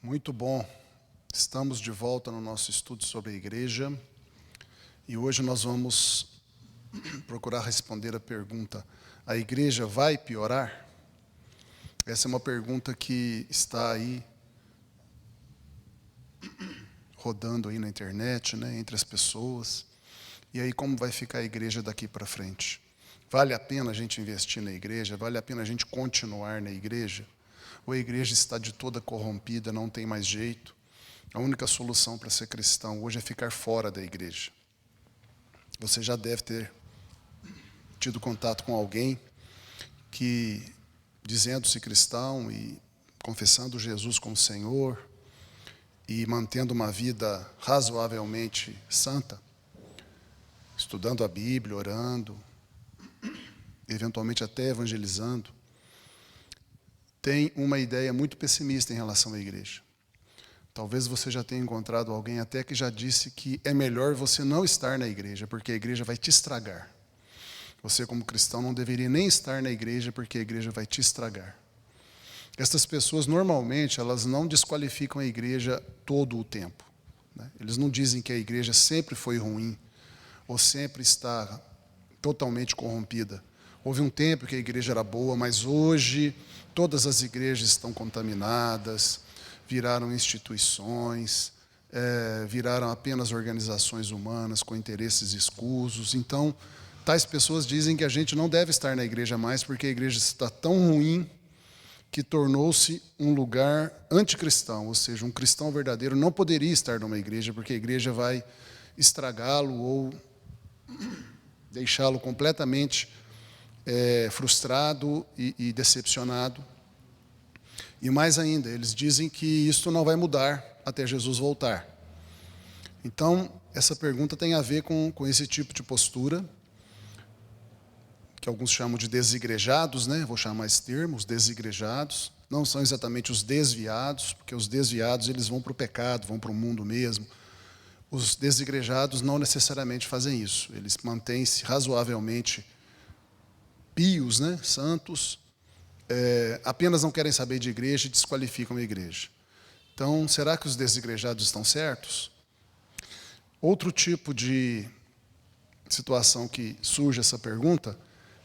Muito bom. Estamos de volta no nosso estudo sobre a igreja e hoje nós vamos procurar responder a pergunta: a igreja vai piorar? Essa é uma pergunta que está aí rodando aí na internet, entre as pessoas. E aí como vai ficar a igreja daqui para frente? Vale a pena a gente investir na igreja? Vale a pena a gente continuar na igreja? Ou a igreja está de toda corrompida, não tem mais jeito? A única solução para ser cristão hoje é ficar fora da igreja. Você já deve ter tido contato com alguém que, dizendo-se cristão e confessando Jesus como Senhor e mantendo uma vida razoavelmente santa, estudando a Bíblia, orando, eventualmente até evangelizando, tem uma ideia muito pessimista em relação à igreja. Talvez você já tenha encontrado alguém até que já disse que é melhor você não estar na igreja, porque a igreja vai te estragar. Você, como cristão, não deveria nem estar na igreja, porque a igreja vai te estragar. Essas pessoas, normalmente, elas não desqualificam a igreja todo o tempo. Eles não dizem que a igreja sempre foi ruim, ou sempre está totalmente corrompida. Houve um tempo que a igreja era boa, mas hoje todas as igrejas estão contaminadas, viraram instituições, viraram apenas organizações humanas com interesses escusos. Então, tais pessoas dizem que a gente não deve estar na igreja mais porque a igreja está tão ruim que tornou-se um lugar anticristão, ou seja, um cristão verdadeiro não poderia estar numa igreja porque a igreja vai estragá-lo ou deixá-lo completamente frustrado e decepcionado. E mais ainda, eles dizem que isto não vai mudar até Jesus voltar. Então, essa pergunta tem a ver com esse tipo de postura, que alguns chamam de desigrejados, vou chamar esse termo, os desigrejados. Não são exatamente os desviados, porque os desviados eles vão para o pecado, vão para o mundo mesmo. Os desigrejados não necessariamente fazem isso. Eles mantêm-se razoavelmente pios, santos, apenas não querem saber de igreja e desqualificam a igreja. Então, será que os desigrejados estão certos? Outro tipo de situação que surge essa pergunta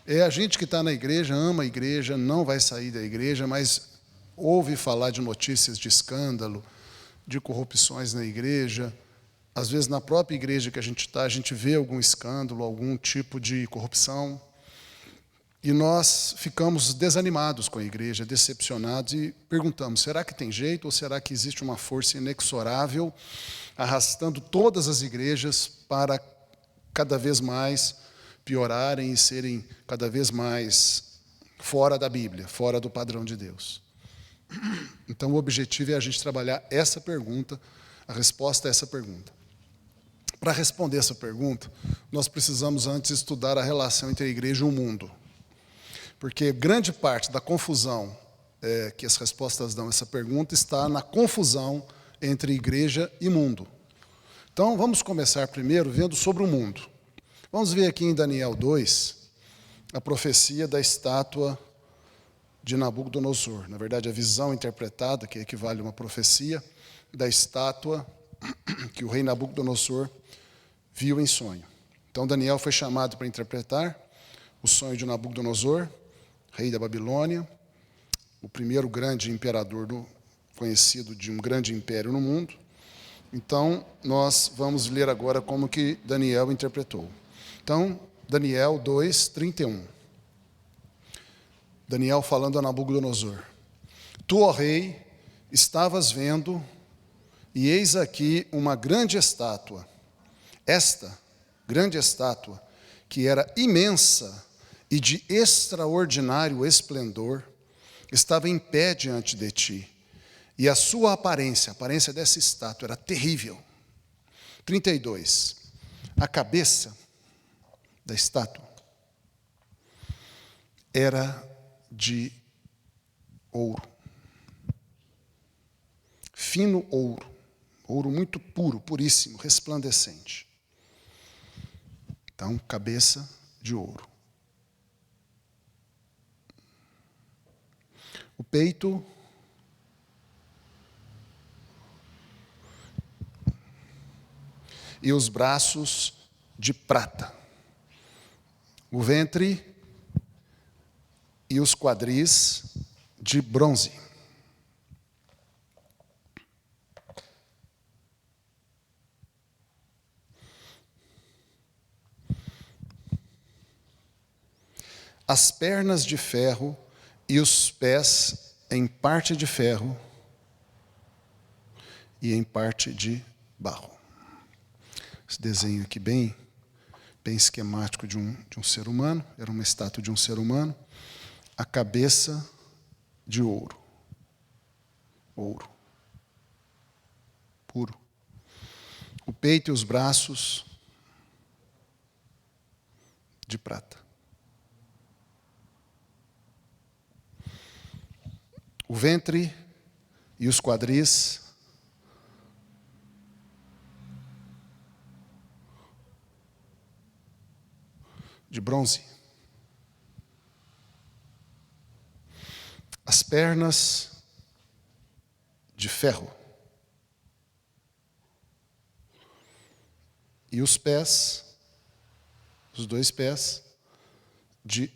é a gente que está na igreja, ama a igreja, não vai sair da igreja, mas ouve falar de notícias de escândalo, de corrupções na igreja. Às vezes, na própria igreja que a gente está, a gente vê algum escândalo, algum tipo de corrupção. E nós ficamos desanimados com a igreja, decepcionados e perguntamos, será que tem jeito ou será que existe uma força inexorável arrastando todas as igrejas para cada vez mais piorarem e serem cada vez mais fora da Bíblia, fora do padrão de Deus? Então o objetivo é a gente trabalhar essa pergunta, a resposta a essa pergunta. Para responder essa pergunta, nós precisamos antes estudar a relação entre a igreja e o mundo. Porque grande parte da confusão que as respostas dão a essa pergunta está na confusão entre igreja e mundo. Então, vamos começar primeiro vendo sobre o mundo. Vamos ver aqui em Daniel 2, a profecia da estátua de Nabucodonosor. Na verdade, a visão interpretada, que equivale a uma profecia, da estátua que o rei Nabucodonosor viu em sonho. Então, Daniel foi chamado para interpretar o sonho de Nabucodonosor, rei da Babilônia, o primeiro grande imperador conhecido de um grande império no mundo. Então, nós vamos ler agora como que Daniel interpretou. Então, Daniel 2, 31. Daniel falando a Nabucodonosor. Tu, ó rei, estavas vendo, e eis aqui uma grande estátua. Esta grande estátua, que era imensa e de extraordinário esplendor, estava em pé diante de ti. E a sua aparência, a aparência dessa estátua, era terrível. 32. A cabeça da estátua era de ouro. Fino ouro. Ouro muito puro, puríssimo, resplandecente. Então, cabeça de ouro. O peito e os braços de prata. O ventre e os quadris de bronze. As pernas de ferro e os pés em parte de ferro e em parte de barro. Esse desenho aqui bem esquemático de um ser humano, era uma estátua de um ser humano, a cabeça de ouro. Ouro. Puro. O peito e os braços de prata. O ventre e os quadris de bronze. As pernas de ferro. E os pés, os dois pés, de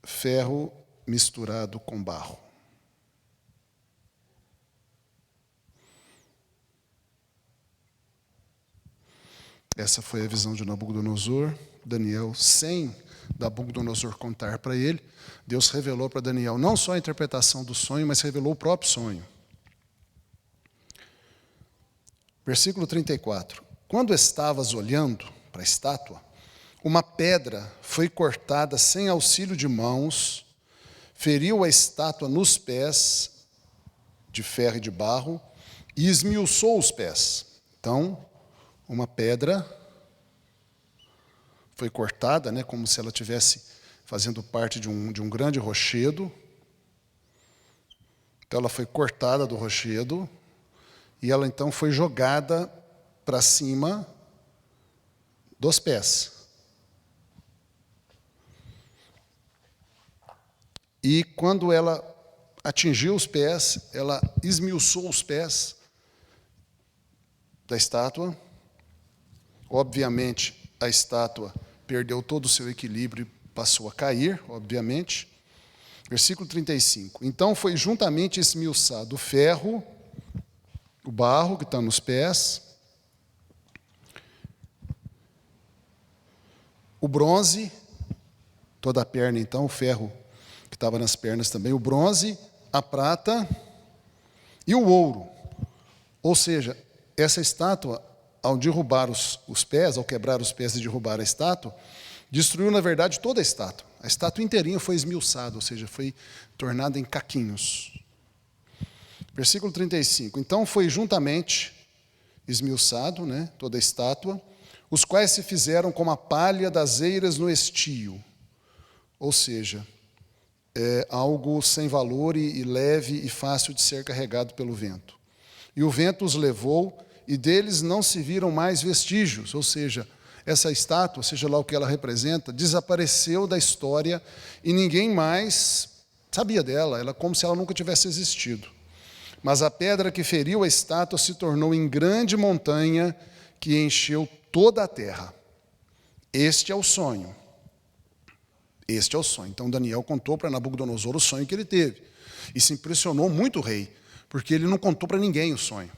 ferro misturado com barro. Essa foi a visão de Nabucodonosor. Daniel, sem Nabucodonosor contar para ele, Deus revelou para Daniel não só a interpretação do sonho, mas revelou o próprio sonho. Versículo 34. Quando estavas olhando para a estátua, uma pedra foi cortada sem auxílio de mãos, feriu a estátua nos pés, de ferro e de barro, e esmiuçou os pés. Então, uma pedra foi cortada, né, como se ela estivesse fazendo parte de um grande rochedo. Então, ela foi cortada do rochedo, e ela então foi jogada para cima dos pés. E quando ela atingiu os pés, ela esmiuçou os pés da estátua. Obviamente, a estátua perdeu todo o seu equilíbrio e passou a cair, obviamente. Versículo 35. Então foi juntamente esmiuçado o ferro, o barro que está nos pés, o bronze, toda a perna então, o ferro que estava nas pernas também, o bronze, a prata e o ouro. Ou seja, essa estátua, ao derrubar os pés, ao quebrar os pés e derrubar a estátua, destruiu, na verdade, toda a estátua. A estátua inteirinha foi esmiuçada, ou seja, foi tornada em caquinhos. Versículo 35. Então foi juntamente esmiuçado, né, toda a estátua, os quais se fizeram como a palha das eiras no estio. Ou seja, é algo sem valor e leve e fácil de ser carregado pelo vento. E o vento os levou, e deles não se viram mais vestígios. Ou seja, essa estátua, seja lá o que ela representa, desapareceu da história e ninguém mais sabia dela. Ela como se ela nunca tivesse existido. Mas a pedra que feriu a estátua se tornou em grande montanha que encheu toda a terra. Este é o sonho. Este é o sonho. Então Daniel contou para Nabucodonosor o sonho que ele teve. E se impressionou muito o rei, porque ele não contou para ninguém o sonho.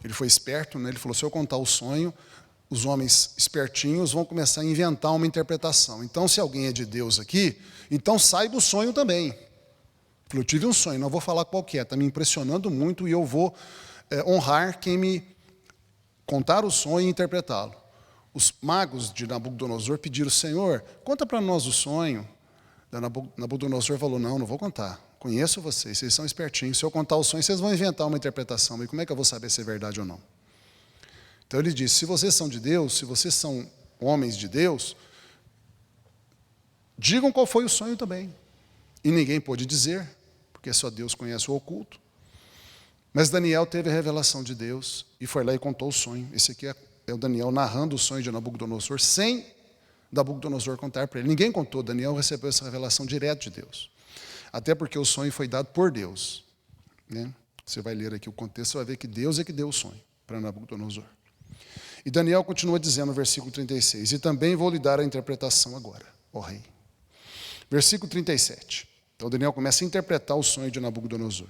Ele foi esperto, né? Ele falou, se eu contar o sonho, os homens espertinhos vão começar a inventar uma interpretação. Então, se alguém é de Deus aqui, então saiba o sonho também. Eu tive um sonho, não vou falar qual que é, está me impressionando muito e eu vou honrar quem me contar o sonho e interpretá-lo. Os magos de Nabucodonosor pediram, Senhor, conta para nós o sonho. Nabucodonosor falou, não vou contar. Conheço vocês, vocês são espertinhos. Se eu contar o sonho, vocês vão inventar uma interpretação. E como é que eu vou saber se é verdade ou não? Então ele disse, se vocês são de Deus, se vocês são homens de Deus, digam qual foi o sonho também. E ninguém pôde dizer, porque só Deus conhece o oculto. Mas Daniel teve a revelação de Deus e foi lá e contou o sonho. Esse aqui é o Daniel narrando o sonho de Nabucodonosor, sem Nabucodonosor contar para ele. Ninguém contou, Daniel recebeu essa revelação direto de Deus. Até porque o sonho foi dado por Deus. Né? Você vai ler aqui o contexto, você vai ver que Deus é que deu o sonho para Nabucodonosor. E Daniel continua dizendo no versículo 36, e também vou lhe dar a interpretação agora, ó rei. Versículo 37. Então Daniel começa a interpretar o sonho de Nabucodonosor.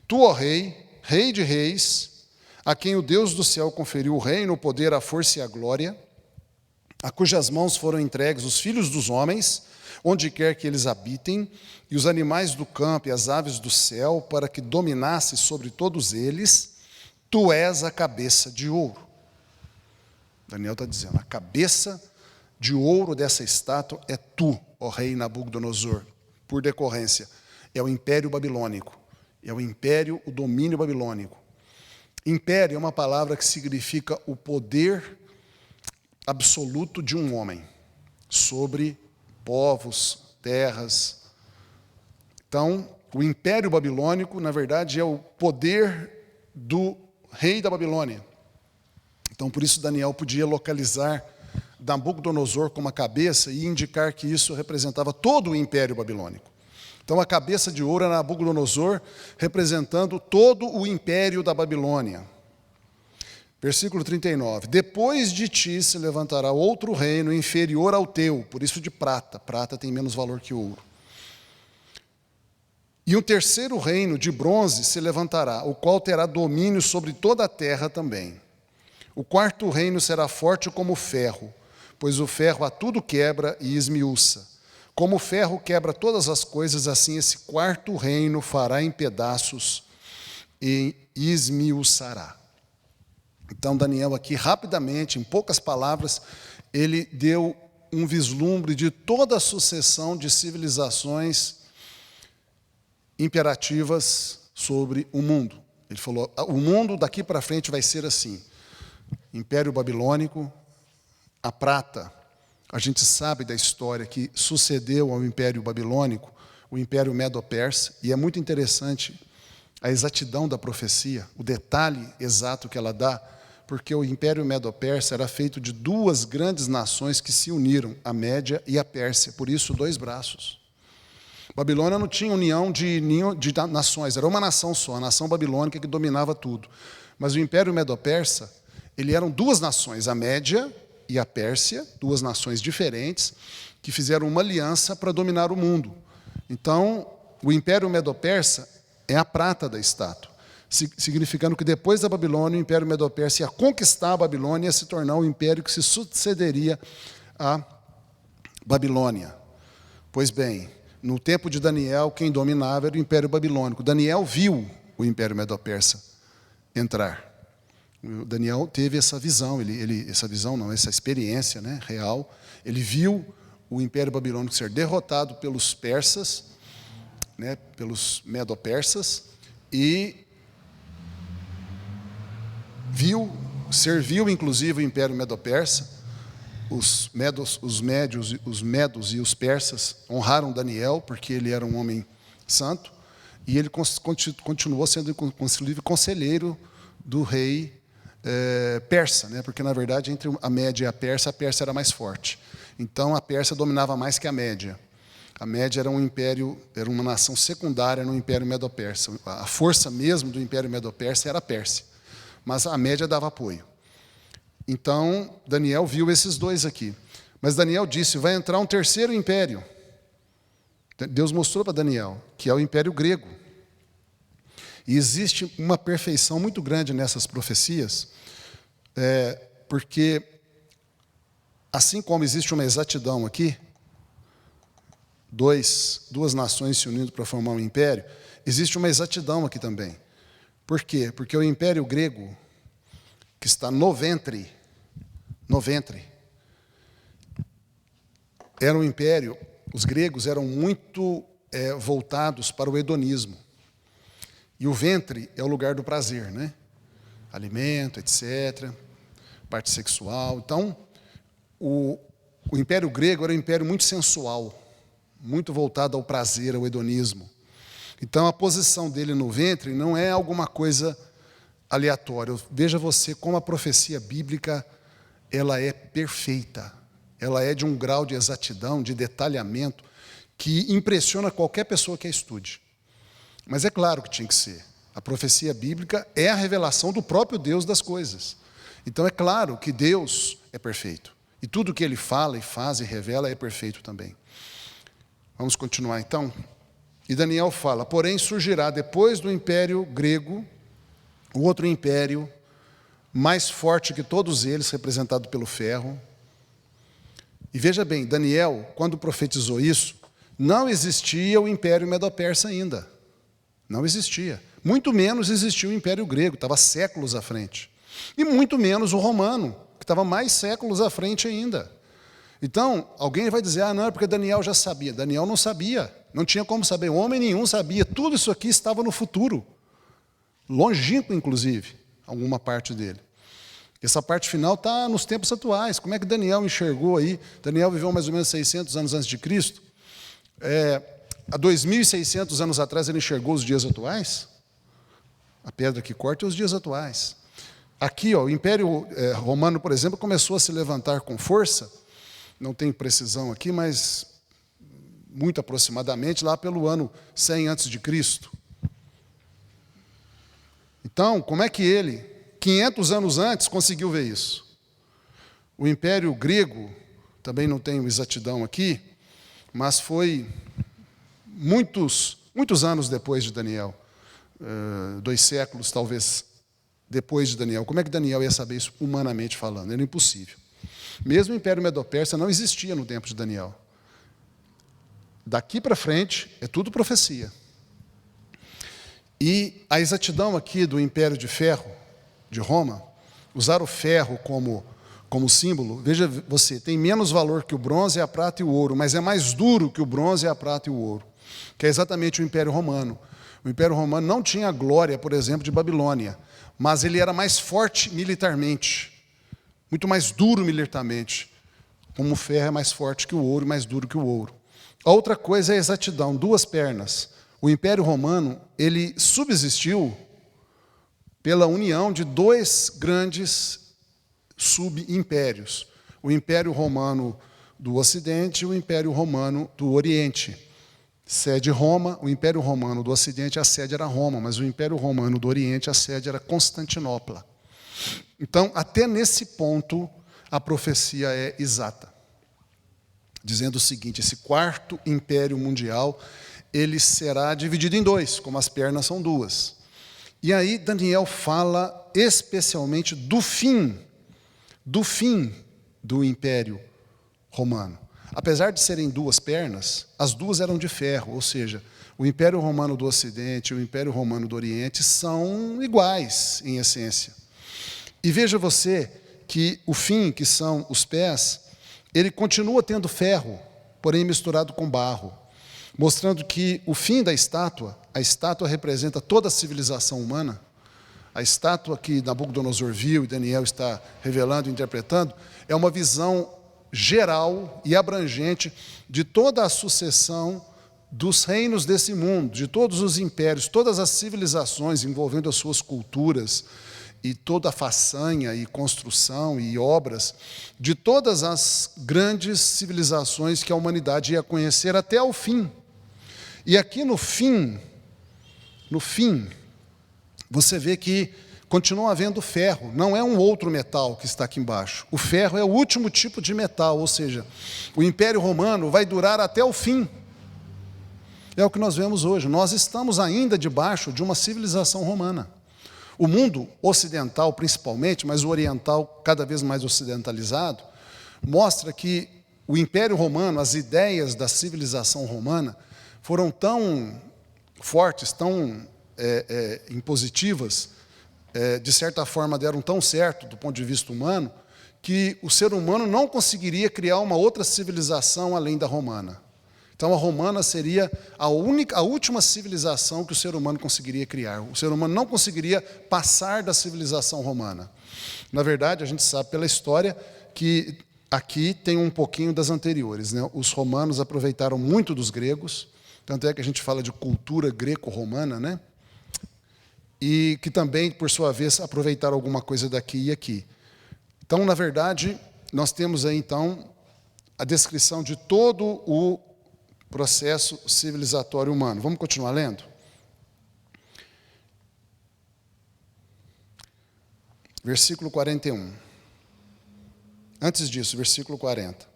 Tu, ó rei, rei de reis, a quem o Deus do céu conferiu o reino, o poder, a força e a glória, a cujas mãos foram entregues os filhos dos homens, onde quer que eles habitem, e os animais do campo e as aves do céu, para que dominasse sobre todos eles, tu és a cabeça de ouro. Daniel está dizendo, a cabeça de ouro dessa estátua é tu, ó rei Nabucodonosor, por decorrência. É o império babilônico, é o império, o domínio babilônico. Império é uma palavra que significa o poder absoluto de um homem sobre povos, terras. Então, o império babilônico, na verdade, é o poder do rei da Babilônia. Então, por isso, Daniel podia localizar Nabucodonosor como a cabeça e indicar que isso representava todo o império babilônico. Então, a cabeça de ouro era Nabucodonosor, representando todo o império da Babilônia. Versículo 39. Depois de ti se levantará outro reino inferior ao teu, por isso de prata. Prata tem menos valor que ouro. E um terceiro reino de bronze se levantará, o qual terá domínio sobre toda a terra também. O quarto reino será forte como o ferro, pois o ferro a tudo quebra e esmiuça. Como o ferro quebra todas as coisas, assim esse quarto reino fará em pedaços e esmiuçará. Então, Daniel aqui, rapidamente, em poucas palavras, ele deu um vislumbre de toda a sucessão de civilizações imperativas sobre o mundo. Ele falou, o mundo daqui para frente vai ser assim. Império Babilônico, a prata, a gente sabe da história que sucedeu ao Império Babilônico, o Império Medo-Persa, e é muito interessante a exatidão da profecia, o detalhe exato que ela dá, porque o Império Medo-Persa era feito de duas grandes nações que se uniram, a Média e a Pérsia, por isso dois braços. Babilônia não tinha união de nações, era uma nação só, a nação babilônica que dominava tudo. Mas o Império Medo-Persa, ele eram duas nações, a Média e a Pérsia, duas nações diferentes, que fizeram uma aliança para dominar o mundo. Então, o Império Medo-Persa é a prata da estátua, significando que depois da Babilônia, o Império Medo-Persa ia conquistar a Babilônia e ia se tornar o império que se sucederia à Babilônia. Pois bem, no tempo de Daniel, quem dominava era o Império Babilônico. Daniel viu o Império Medo-Persa entrar. Daniel teve essa visão, essa experiência, né, real. Ele viu o Império Babilônico ser derrotado pelos persas, né, pelos medo-persas, e serviu inclusive o Império Medo-Persa. Os medos e os persas honraram Daniel, porque ele era um homem santo, e ele continuou sendo inclusive conselheiro do rei persa, né? Porque, na verdade, entre a Média e a Pérsia era mais forte. Então, a Pérsia dominava mais que a Média. A Média era um império, era uma nação secundária no Império Medo-Persa. A força mesmo do Império Medo-Persa era a Pérsia, mas a Média dava apoio. Então, Daniel viu esses dois aqui. Mas Daniel disse, vai entrar um terceiro império. Deus mostrou para Daniel, que é o Império Grego. E existe uma perfeição muito grande nessas profecias, porque, assim como existe uma exatidão aqui, duas nações se unindo para formar um império, existe uma exatidão aqui também. Por quê? Porque o Império Grego, que está no ventre, era um império, os gregos eram muito voltados para o hedonismo. E o ventre é o lugar do prazer, né? Alimento, etc., parte sexual. Então, o Império Grego era um império muito sensual, muito voltado ao prazer, ao hedonismo. Então, a posição dele no ventre não é alguma coisa aleatória. Veja você como a profecia bíblica ela é perfeita. Ela é de um grau de exatidão, de detalhamento, que impressiona qualquer pessoa que a estude. Mas é claro que tinha que ser. A profecia bíblica é a revelação do próprio Deus das coisas. Então é claro que Deus é perfeito. E tudo que Ele fala e faz e revela é perfeito também. Vamos continuar então. E Daniel fala, porém surgirá depois do Império Grego, o outro império, mais forte que todos eles, representado pelo ferro. E veja bem, Daniel, quando profetizou isso, não existia o Império Medo-Persa ainda. Não existia. Muito menos existia o Império Grego, estava séculos à frente. E muito menos o Romano, que estava mais séculos à frente ainda. Então, alguém vai dizer, não, é porque Daniel já sabia. Daniel não sabia, não tinha como saber. Homem nenhum sabia. Tudo isso aqui estava no futuro. Longínquo, inclusive, alguma parte dele. Essa parte final está nos tempos atuais. Como é que Daniel enxergou aí? Daniel viveu mais ou menos 600 anos antes de Cristo. Há 2.600 anos atrás ele enxergou os dias atuais? A pedra que corta é os dias atuais. Aqui, o Império Romano, por exemplo, começou a se levantar com força, não tenho precisão aqui, mas muito aproximadamente, lá pelo ano 100 antes de Cristo. Então, como é que ele, 500 anos antes, conseguiu ver isso? O Império Grego, também não tenho exatidão aqui, mas foi muitos anos depois de Daniel, 2 séculos talvez depois de Daniel. Como é que Daniel ia saber isso humanamente falando? Era impossível. Mesmo o Império Medo-Persa não existia no tempo de Daniel. Daqui para frente é tudo profecia. E a exatidão aqui do Império de Ferro, de Roma, usar o ferro como símbolo, veja você, tem menos valor que o bronze, a prata e o ouro, mas é mais duro que o bronze, a prata e o ouro, que é exatamente o Império Romano. O Império Romano não tinha a glória, por exemplo, de Babilônia, mas ele era mais forte militarmente, muito mais duro militarmente, como o ferro é mais forte que o ouro e mais duro que o ouro. A outra coisa é a exatidão, 2 pernas. O Império Romano, ele subsistiu pela união de 2 grandes subimpérios. O Império Romano do Ocidente e o Império Romano do Oriente. Sede Roma, o Império Romano do Ocidente, a sede era Roma, mas o Império Romano do Oriente, a sede era Constantinopla. Então, até nesse ponto, a profecia é exata. Dizendo o seguinte, esse 4º Império Mundial, ele será dividido em 2, como as pernas são 2. E aí Daniel fala especialmente do fim do Império Romano. Apesar de serem 2 pernas, as 2 eram de ferro, ou seja, o Império Romano do Ocidente e o Império Romano do Oriente são iguais em essência. E veja você que o fim, que são os pés, ele continua tendo ferro, porém misturado com barro, mostrando que o fim da estátua, a estátua representa toda a civilização humana. A estátua que Nabucodonosor viu e Daniel está revelando e interpretando, é uma visão geral e abrangente de toda a sucessão dos reinos desse mundo, de todos os impérios, todas as civilizações envolvendo as suas culturas e toda a façanha e construção e obras de todas as grandes civilizações que a humanidade ia conhecer até o fim. E aqui no fim, você vê que continua havendo ferro, não é um outro metal que está aqui embaixo. O ferro é o último tipo de metal, ou seja, o Império Romano vai durar até o fim. É o que nós vemos hoje. Nós estamos ainda debaixo de uma civilização romana. O mundo ocidental, principalmente, mas o oriental cada vez mais ocidentalizado, mostra que o Império Romano, as ideias da civilização romana, foram tão fortes, tão impositivas, de certa forma deram tão certo do ponto de vista humano, que o ser humano não conseguiria criar uma outra civilização além da romana. Então a romana seria a última civilização que o ser humano conseguiria criar. O ser humano não conseguiria passar da civilização romana. Na verdade, a gente sabe pela história que aqui tem um pouquinho das anteriores, né? Os romanos aproveitaram muito dos gregos, tanto é que a gente fala de cultura greco-romana, né? E que também, por sua vez, aproveitaram alguma coisa daqui e aqui. Então, na verdade, nós temos aí, então, a descrição de todo o processo civilizatório humano. Vamos continuar lendo? versículo 41. Antes disso, versículo 40.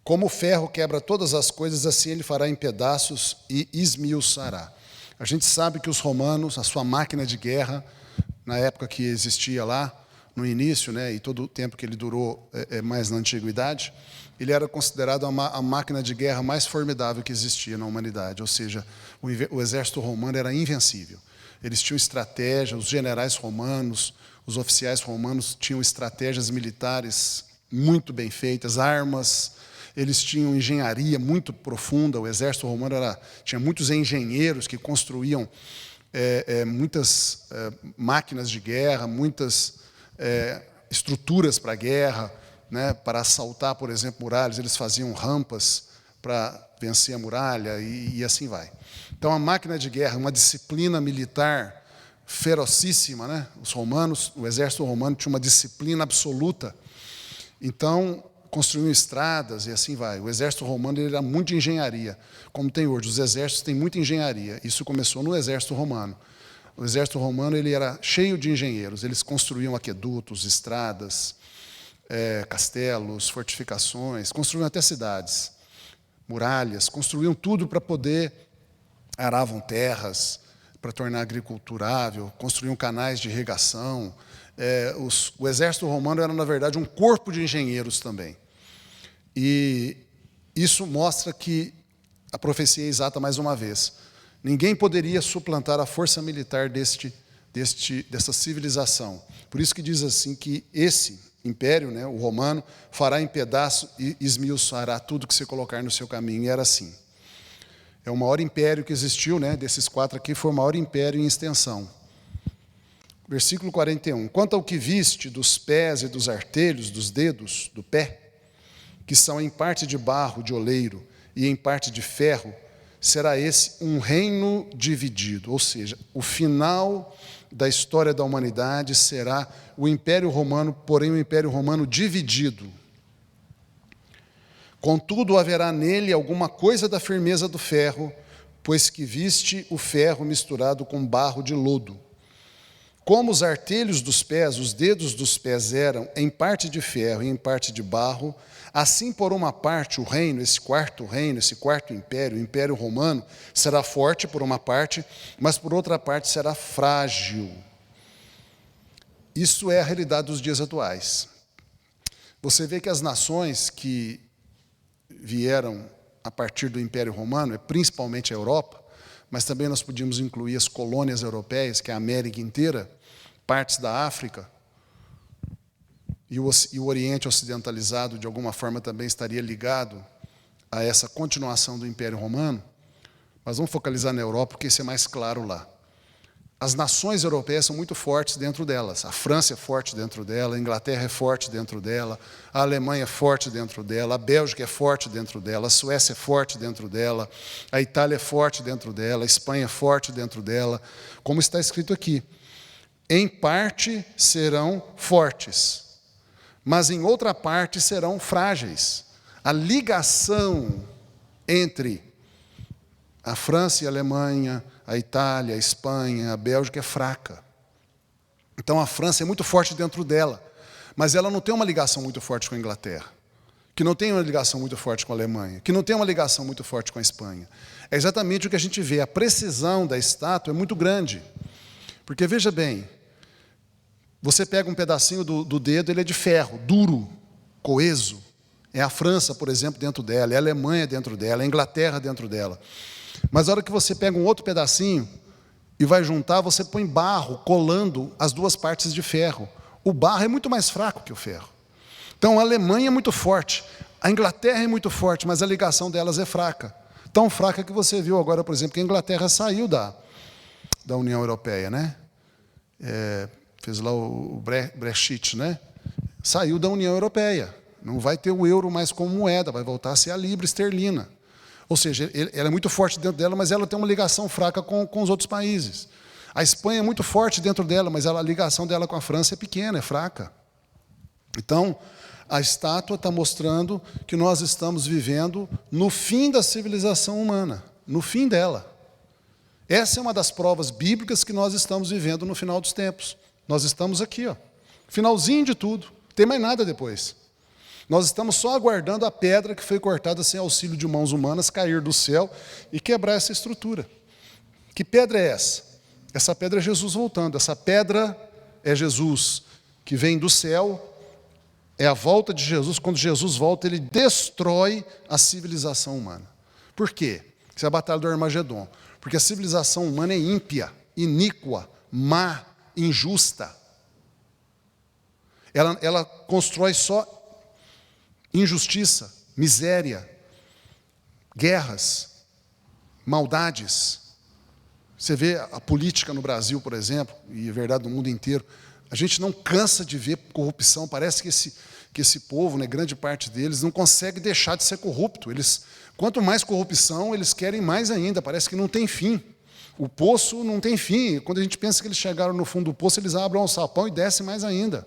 Como o ferro quebra todas as coisas, assim ele fará em pedaços e esmiuçará. A gente sabe que os romanos, a sua máquina de guerra, na época que existia lá, no início, né, e todo o tempo que ele durou mais na antiguidade, ele era considerado a máquina de guerra mais formidável que existia na humanidade. Ou seja, o exército romano era invencível. Eles tinham estratégia, os generais romanos, os oficiais romanos tinham estratégias militares muito bem feitas, armas, eles tinham engenharia muito profunda. O exército romano tinha muitos engenheiros que construíam muitas máquinas de guerra, muitas estruturas para a guerra, né, para assaltar, por exemplo, muralhas. Eles faziam rampas para vencer a muralha e assim vai. Então, a máquina de guerra, uma disciplina militar ferocíssima, né? Os romanos, o exército romano tinha uma disciplina absoluta. Então, construíam estradas e assim vai. O exército romano ele era muito de engenharia, como tem hoje. Os exércitos têm muita engenharia. Isso começou no exército romano. O exército romano ele era cheio de engenheiros. Eles construíam aquedutos, estradas, castelos, fortificações, construíam até cidades, muralhas, construíam tudo para poder, aravam terras, para tornar a agricultura viável, construíam canais de irrigação. O exército romano era, na verdade, um corpo de engenheiros também. E isso mostra que a profecia é exata mais uma vez. Ninguém poderia suplantar a força militar dessa civilização. Por isso que diz assim que esse império, né, o romano, fará em pedaço e esmiuçará tudo que se colocar no seu caminho. E era assim. É o maior império que existiu, né, desses 4 aqui, foi o maior império em extensão. Versículo 41. Quanto ao que viste dos pés e dos artelhos, dos dedos, do pé, que são em parte de barro, de oleiro, e em parte de ferro, será esse um reino dividido. Ou seja, o final da história da humanidade será o Império Romano, porém o Império Romano dividido. Contudo, haverá nele alguma coisa da firmeza do ferro, pois que viste o ferro misturado com barro de lodo. Como os artelhos dos pés, os dedos dos pés eram em parte de ferro e em parte de barro, assim por uma parte o reino, esse quarto império, o Império Romano, será forte por uma parte, mas por outra parte será frágil. Isso é a realidade dos dias atuais. Você vê que as nações que vieram a partir do Império Romano, principalmente a Europa, mas também nós podíamos incluir as colônias europeias, que é a América inteira, partes da África, e o Oriente ocidentalizado, de alguma forma, também estaria ligado a essa continuação do Império Romano. Mas vamos focalizar na Europa, porque isso é mais claro lá. As nações europeias são muito fortes dentro delas. A França é forte dentro dela, a Inglaterra é forte dentro dela, a Alemanha é forte dentro dela, a Bélgica é forte dentro dela, a Suécia é forte dentro dela, a Itália é forte dentro dela, a Espanha é forte dentro dela. Como está escrito aqui, em parte serão fortes, mas em outra parte serão frágeis. A ligação entre a França e a Alemanha, a Itália, a Espanha, a Bélgica é fraca. Então a França é muito forte dentro dela, mas ela não tem uma ligação muito forte com a Inglaterra, que não tem uma ligação muito forte com a Alemanha, que não tem uma ligação muito forte com a Espanha. É exatamente o que a gente vê, a precisão da estátua é muito grande. Porque, veja bem, você pega um pedacinho do dedo, ele é de ferro, duro, coeso. É a França, por exemplo, dentro dela, é a Alemanha dentro dela, é a Inglaterra dentro dela. Mas a hora que você pega um outro pedacinho e vai juntar, você põe barro, colando as duas partes de ferro. O barro é muito mais fraco que o ferro. Então, a Alemanha é muito forte, a Inglaterra é muito forte, mas a ligação delas é fraca. Tão fraca que você viu agora, por exemplo, que a Inglaterra saiu da União Europeia, né? Fez lá o Brexit, né? Saiu da União Europeia. Não vai ter o euro mais como moeda, vai voltar a ser a libra esterlina. Ou seja, ela é muito forte dentro dela, mas ela tem uma ligação fraca com os outros países. A Espanha é muito forte dentro dela, mas a ligação dela com a França é pequena, é fraca. Então, a estátua está mostrando que nós estamos vivendo no fim da civilização humana, no fim dela. Essa é uma das provas bíblicas que nós estamos vivendo no final dos tempos. Nós estamos aqui, ó. Finalzinho de tudo. Não tem mais nada depois. Nós estamos só aguardando a pedra que foi cortada sem auxílio de mãos humanas cair do céu e quebrar essa estrutura. Que pedra é essa? Essa pedra é Jesus voltando. Essa pedra é Jesus que vem do céu. É a volta de Jesus. Quando Jesus volta, ele destrói a civilização humana. Por quê? Isso é a batalha do Armagedon. Porque a civilização humana é ímpia, iníqua, má, injusta. Ela constrói só injustiça, miséria, guerras, maldades. Você vê a política no Brasil, por exemplo, e é verdade no mundo inteiro, a gente não cansa de ver corrupção. Parece que esse povo, né, grande parte deles, não consegue deixar de ser corrupto. Quanto mais corrupção, eles querem mais ainda. Parece que não tem fim. O poço não tem fim. Quando a gente pensa que eles chegaram no fundo do poço, eles abrem um alçapão e descem mais ainda.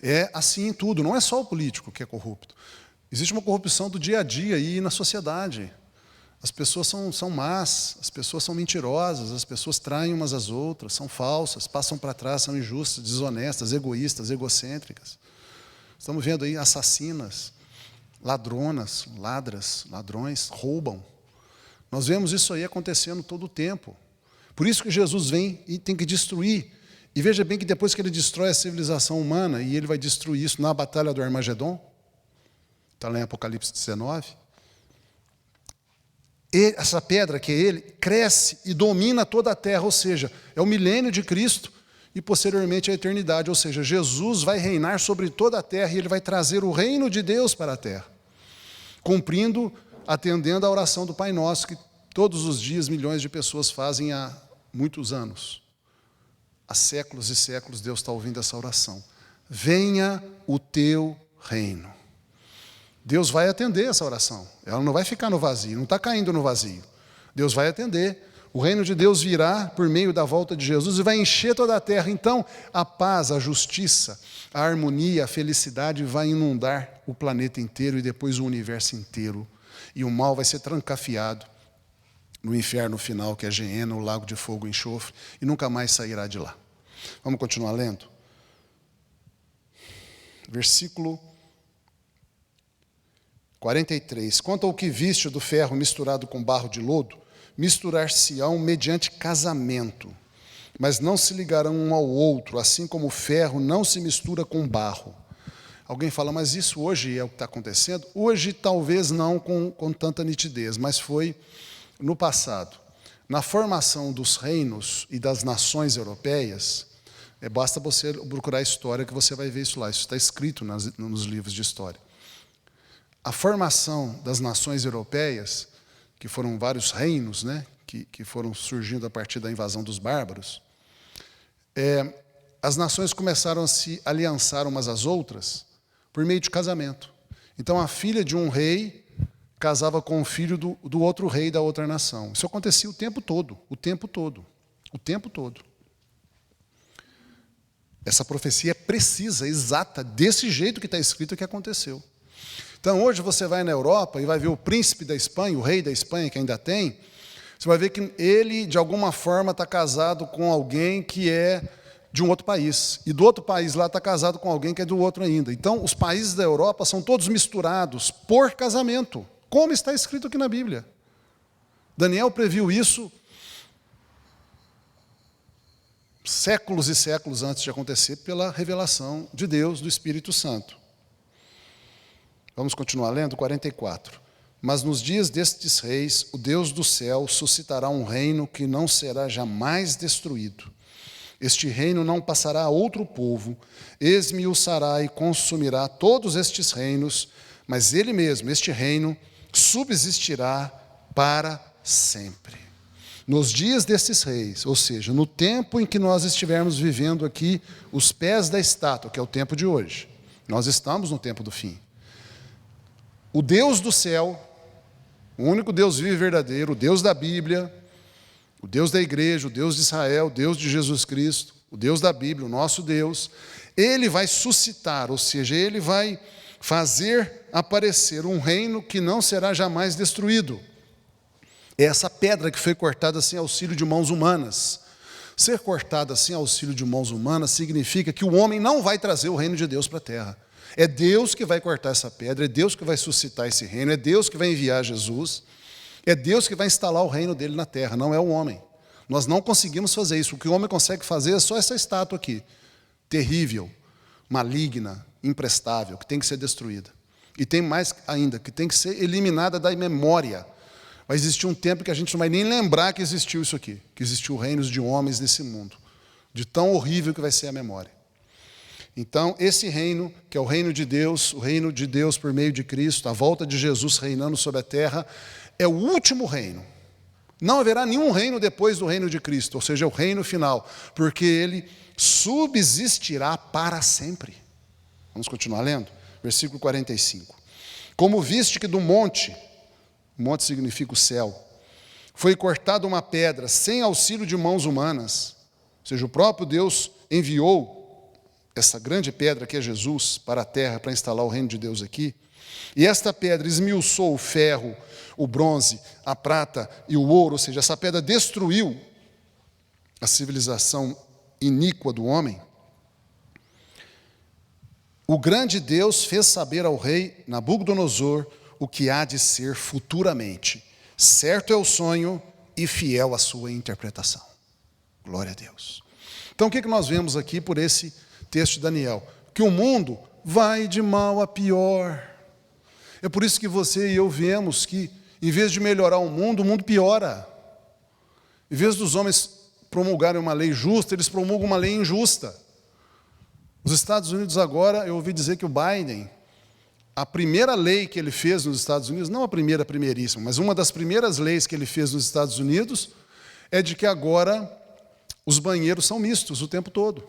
É assim em tudo. Não é só o político que é corrupto. Existe uma corrupção do dia a dia aí na sociedade. As pessoas são más, as pessoas são mentirosas, as pessoas traem umas às outras, são falsas, passam para trás, são injustas, desonestas, egoístas, egocêntricas. Estamos vendo aí assassinas, ladronas, ladras, ladrões, roubam. Nós vemos isso aí acontecendo todo o tempo. Por isso que Jesus vem e tem que destruir. E veja bem que depois que ele destrói a civilização humana, e ele vai destruir isso na batalha do Armagedon, está lá em Apocalipse 19, essa pedra que é ele, cresce e domina toda a terra, ou seja, é o milênio de Cristo e posteriormente a eternidade, ou seja, Jesus vai reinar sobre toda a terra e ele vai trazer o reino de Deus para a terra, atendendo à oração do Pai Nosso, que todos os dias milhões de pessoas fazem há muitos anos. Há séculos e séculos Deus está ouvindo essa oração. Venha o teu reino. Deus vai atender essa oração. Ela não vai ficar no vazio, não está caindo no vazio. Deus vai atender. O reino de Deus virá por meio da volta de Jesus e vai encher toda a terra. Então, a paz, a justiça, a harmonia, a felicidade vai inundar o planeta inteiro e depois o universo inteiro. E o mal vai ser trancafiado no inferno final, que é Geena, o lago de fogo e enxofre, e nunca mais sairá de lá. Vamos continuar lendo? Versículo 43. Quanto ao que viste do ferro misturado com barro de lodo, misturar-se-ão mediante casamento, mas não se ligarão um ao outro, assim como o ferro não se mistura com barro. Alguém fala, mas isso hoje é o que está acontecendo? Hoje talvez não com tanta nitidez, mas foi no passado. Na formação dos reinos e das nações europeias, basta você procurar a história que você vai ver isso lá. Isso está escrito nos livros de história. A formação das nações europeias, que foram vários reinos, né, que foram surgindo a partir da invasão dos bárbaros, as nações começaram a se aliançar umas às outras por meio de casamento. Então, a filha de um rei casava com o filho do outro rei da outra nação. Isso acontecia o tempo todo, o tempo todo, o tempo todo. Essa profecia é precisa, exata, desse jeito que está escrito que aconteceu. Então, hoje você vai na Europa e vai ver o príncipe da Espanha, o rei da Espanha, que ainda tem, você vai ver que ele, de alguma forma, está casado com alguém que é de um outro país. E do outro país lá está casado com alguém que é do outro ainda. Então, os países da Europa são todos misturados por casamento, como está escrito aqui na Bíblia. Daniel previu isso séculos e séculos antes de acontecer, pela revelação de Deus, do Espírito Santo. Vamos continuar lendo, 44. Mas nos dias destes reis, o Deus do céu suscitará um reino que não será jamais destruído. Este reino não passará a outro povo, esmiuçará e consumirá todos estes reinos, mas ele mesmo, este reino, subsistirá para sempre. Nos dias destes reis, ou seja, no tempo em que nós estivermos vivendo aqui, os pés da estátua, que é o tempo de hoje, nós estamos no tempo do fim. O Deus do céu, o único Deus vivo e verdadeiro, o Deus da Bíblia, o Deus da igreja, o Deus de Israel, o Deus de Jesus Cristo, o Deus da Bíblia, o nosso Deus, ele vai suscitar, ou seja, ele vai fazer aparecer um reino que não será jamais destruído. É essa pedra que foi cortada sem auxílio de mãos humanas. Ser cortado assim, auxílio de mãos humanas, significa que o homem não vai trazer o reino de Deus para a terra. É Deus que vai cortar essa pedra, é Deus que vai suscitar esse reino, é Deus que vai enviar Jesus, é Deus que vai instalar o reino dele na terra, não é o homem. Nós não conseguimos fazer isso. O que o homem consegue fazer é só essa estátua aqui, terrível, maligna, imprestável, que tem que ser destruída. E tem mais ainda, que tem que ser eliminada da memória. Vai existir um tempo que a gente não vai nem lembrar que existiu isso aqui, que existiu reinos de homens nesse mundo, de tão horrível que vai ser a memória. Então, esse reino, que é o reino de Deus por meio de Cristo, a volta de Jesus reinando sobre a terra, é o último reino. Não haverá nenhum reino depois do reino de Cristo, ou seja, é o reino final, porque ele subsistirá para sempre. Vamos continuar lendo? Versículo 45. Como viste que do monte significa o céu, foi cortada uma pedra sem auxílio de mãos humanas, ou seja, o próprio Deus enviou essa grande pedra que é Jesus para a terra, para instalar o reino de Deus aqui, e esta pedra esmiuçou o ferro, o bronze, a prata e o ouro, ou seja, essa pedra destruiu a civilização iníqua do homem. O grande Deus fez saber ao rei Nabucodonosor o que há de ser futuramente. Certo é o sonho e fiel a sua interpretação. Glória a Deus. Então, o que nós vemos aqui por esse texto de Daniel? Que o mundo vai de mal a pior. É por isso que você e eu vemos que, em vez de melhorar o mundo piora. Em vez dos homens promulgarem uma lei justa, eles promulgam uma lei injusta. Os Estados Unidos agora, eu ouvi dizer que o Biden, a primeira lei que ele fez nos Estados Unidos, não a primeiríssima, mas uma das primeiras leis que ele fez nos Estados Unidos, é de que agora os banheiros são mistos o tempo todo.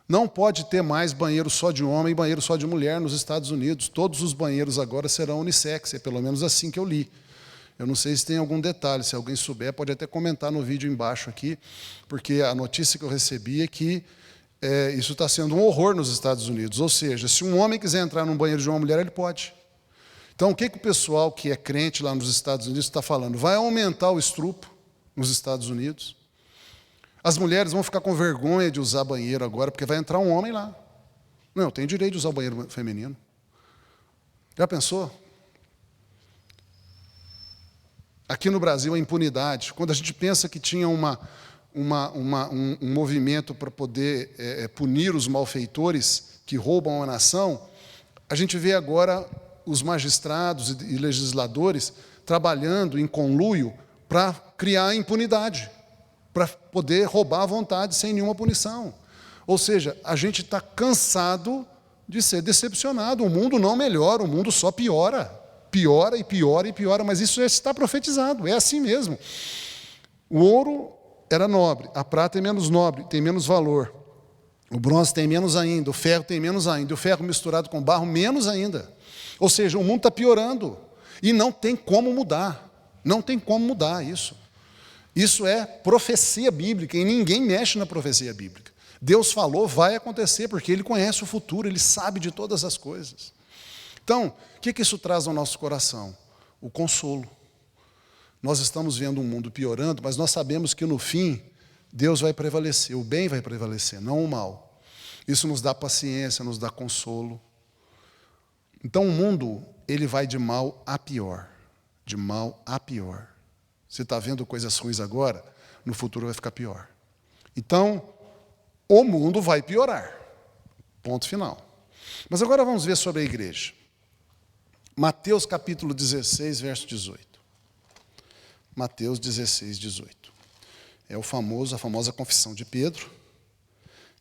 Não pode ter mais banheiro só de homem e banheiro só de mulher nos Estados Unidos. Todos os banheiros agora serão unissex, é pelo menos assim que eu li. Eu não sei se tem algum detalhe, se alguém souber, pode até comentar no vídeo embaixo aqui, porque a notícia que eu recebi é que isso está sendo um horror nos Estados Unidos. Ou seja, se um homem quiser entrar num banheiro de uma mulher, ele pode. Então, o que o pessoal que é crente lá nos Estados Unidos está falando? Vai aumentar o estupro nos Estados Unidos. As mulheres vão ficar com vergonha de usar banheiro agora, porque vai entrar um homem lá. Não, tem direito de usar o banheiro feminino. Já pensou? Aqui no Brasil, a impunidade. Quando a gente pensa que tinha um movimento para poder punir os malfeitores que roubam a nação, a gente vê agora os magistrados e legisladores trabalhando em conluio para criar impunidade, para poder roubar à vontade sem nenhuma punição. Ou seja, a gente está cansado de ser decepcionado. O mundo não melhora, o mundo só piora. Piora e piora e piora, mas isso já está profetizado, é assim mesmo. O ouro era nobre, a prata é menos nobre, tem menos valor. O bronze tem menos ainda, o ferro tem menos ainda, e o ferro misturado com barro, menos ainda. Ou seja, o mundo está piorando, e não tem como mudar. Não tem como mudar isso. Isso é profecia bíblica, e ninguém mexe na profecia bíblica. Deus falou, vai acontecer, porque Ele conhece o futuro, Ele sabe de todas as coisas. Então, o que isso traz ao nosso coração? O consolo. Nós estamos vendo um mundo piorando, mas nós sabemos que no fim, Deus vai prevalecer, o bem vai prevalecer, não o mal. Isso nos dá paciência, nos dá consolo. Então o mundo, ele vai de mal a pior. De mal a pior. Você está vendo coisas ruins agora, no futuro vai ficar pior. Então, o mundo vai piorar. Ponto final. Mas agora vamos ver sobre a igreja. Mateus capítulo 16, verso 18. Mateus 16, 18. É a famosa confissão de Pedro,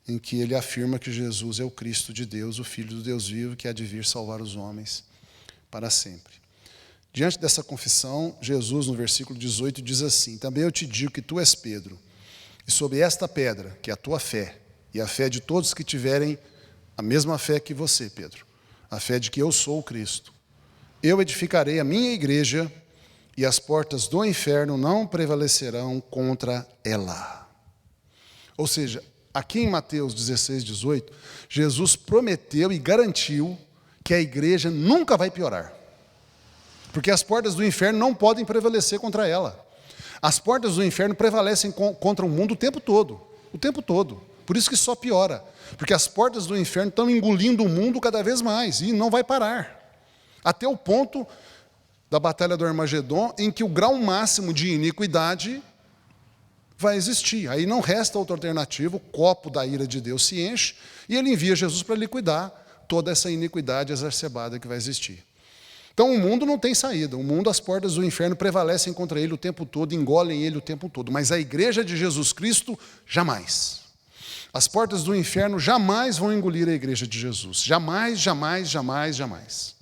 em que ele afirma que Jesus é o Cristo de Deus, o Filho do Deus vivo, que há de vir salvar os homens para sempre. Diante dessa confissão, Jesus, no versículo 18, diz assim: também eu te digo que tu és Pedro, e sobre esta pedra, que é a tua fé, e a fé de todos que tiverem a mesma fé que você, Pedro, a fé de que eu sou o Cristo, eu edificarei a minha igreja, e as portas do inferno não prevalecerão contra ela. Ou seja, aqui em Mateus 16, 18, Jesus prometeu e garantiu que a igreja nunca vai piorar. Porque as portas do inferno não podem prevalecer contra ela. As portas do inferno prevalecem contra o mundo o tempo todo. O tempo todo. Por isso que só piora. Porque as portas do inferno estão engolindo o mundo cada vez mais. E não vai parar. Até o ponto da batalha do Armagedon, em que o grau máximo de iniquidade vai existir. Aí não resta outra alternativa, o copo da ira de Deus se enche, e ele envia Jesus para liquidar toda essa iniquidade exacerbada que vai existir. Então o mundo não tem saída, o mundo, as portas do inferno prevalecem contra ele o tempo todo, engolem ele o tempo todo, mas a igreja de Jesus Cristo, jamais. As portas do inferno jamais vão engolir a igreja de Jesus, jamais, jamais, jamais, jamais.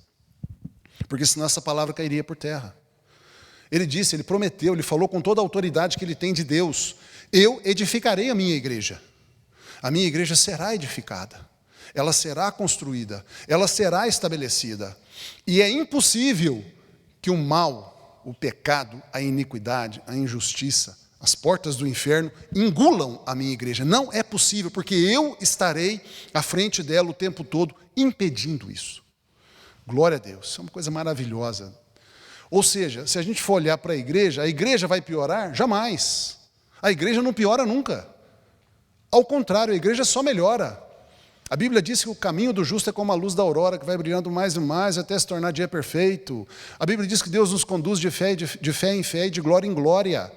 Porque senão essa palavra cairia por terra. Ele disse, ele prometeu, ele falou com toda a autoridade que ele tem de Deus, eu edificarei a minha igreja. A minha igreja será edificada, ela será construída, ela será estabelecida. E é impossível que o mal, o pecado, a iniquidade, a injustiça, as portas do inferno engulam a minha igreja. Não é possível, porque eu estarei à frente dela o tempo todo, impedindo isso. Glória a Deus, isso é uma coisa maravilhosa. Ou seja, se a gente for olhar para a igreja vai piorar? Jamais. A igreja não piora nunca. Ao contrário, a igreja só melhora. A Bíblia diz que o caminho do justo é como a luz da aurora, que vai brilhando mais e mais até se tornar dia perfeito. A Bíblia diz que Deus nos conduz de fé em fé e de glória em glória.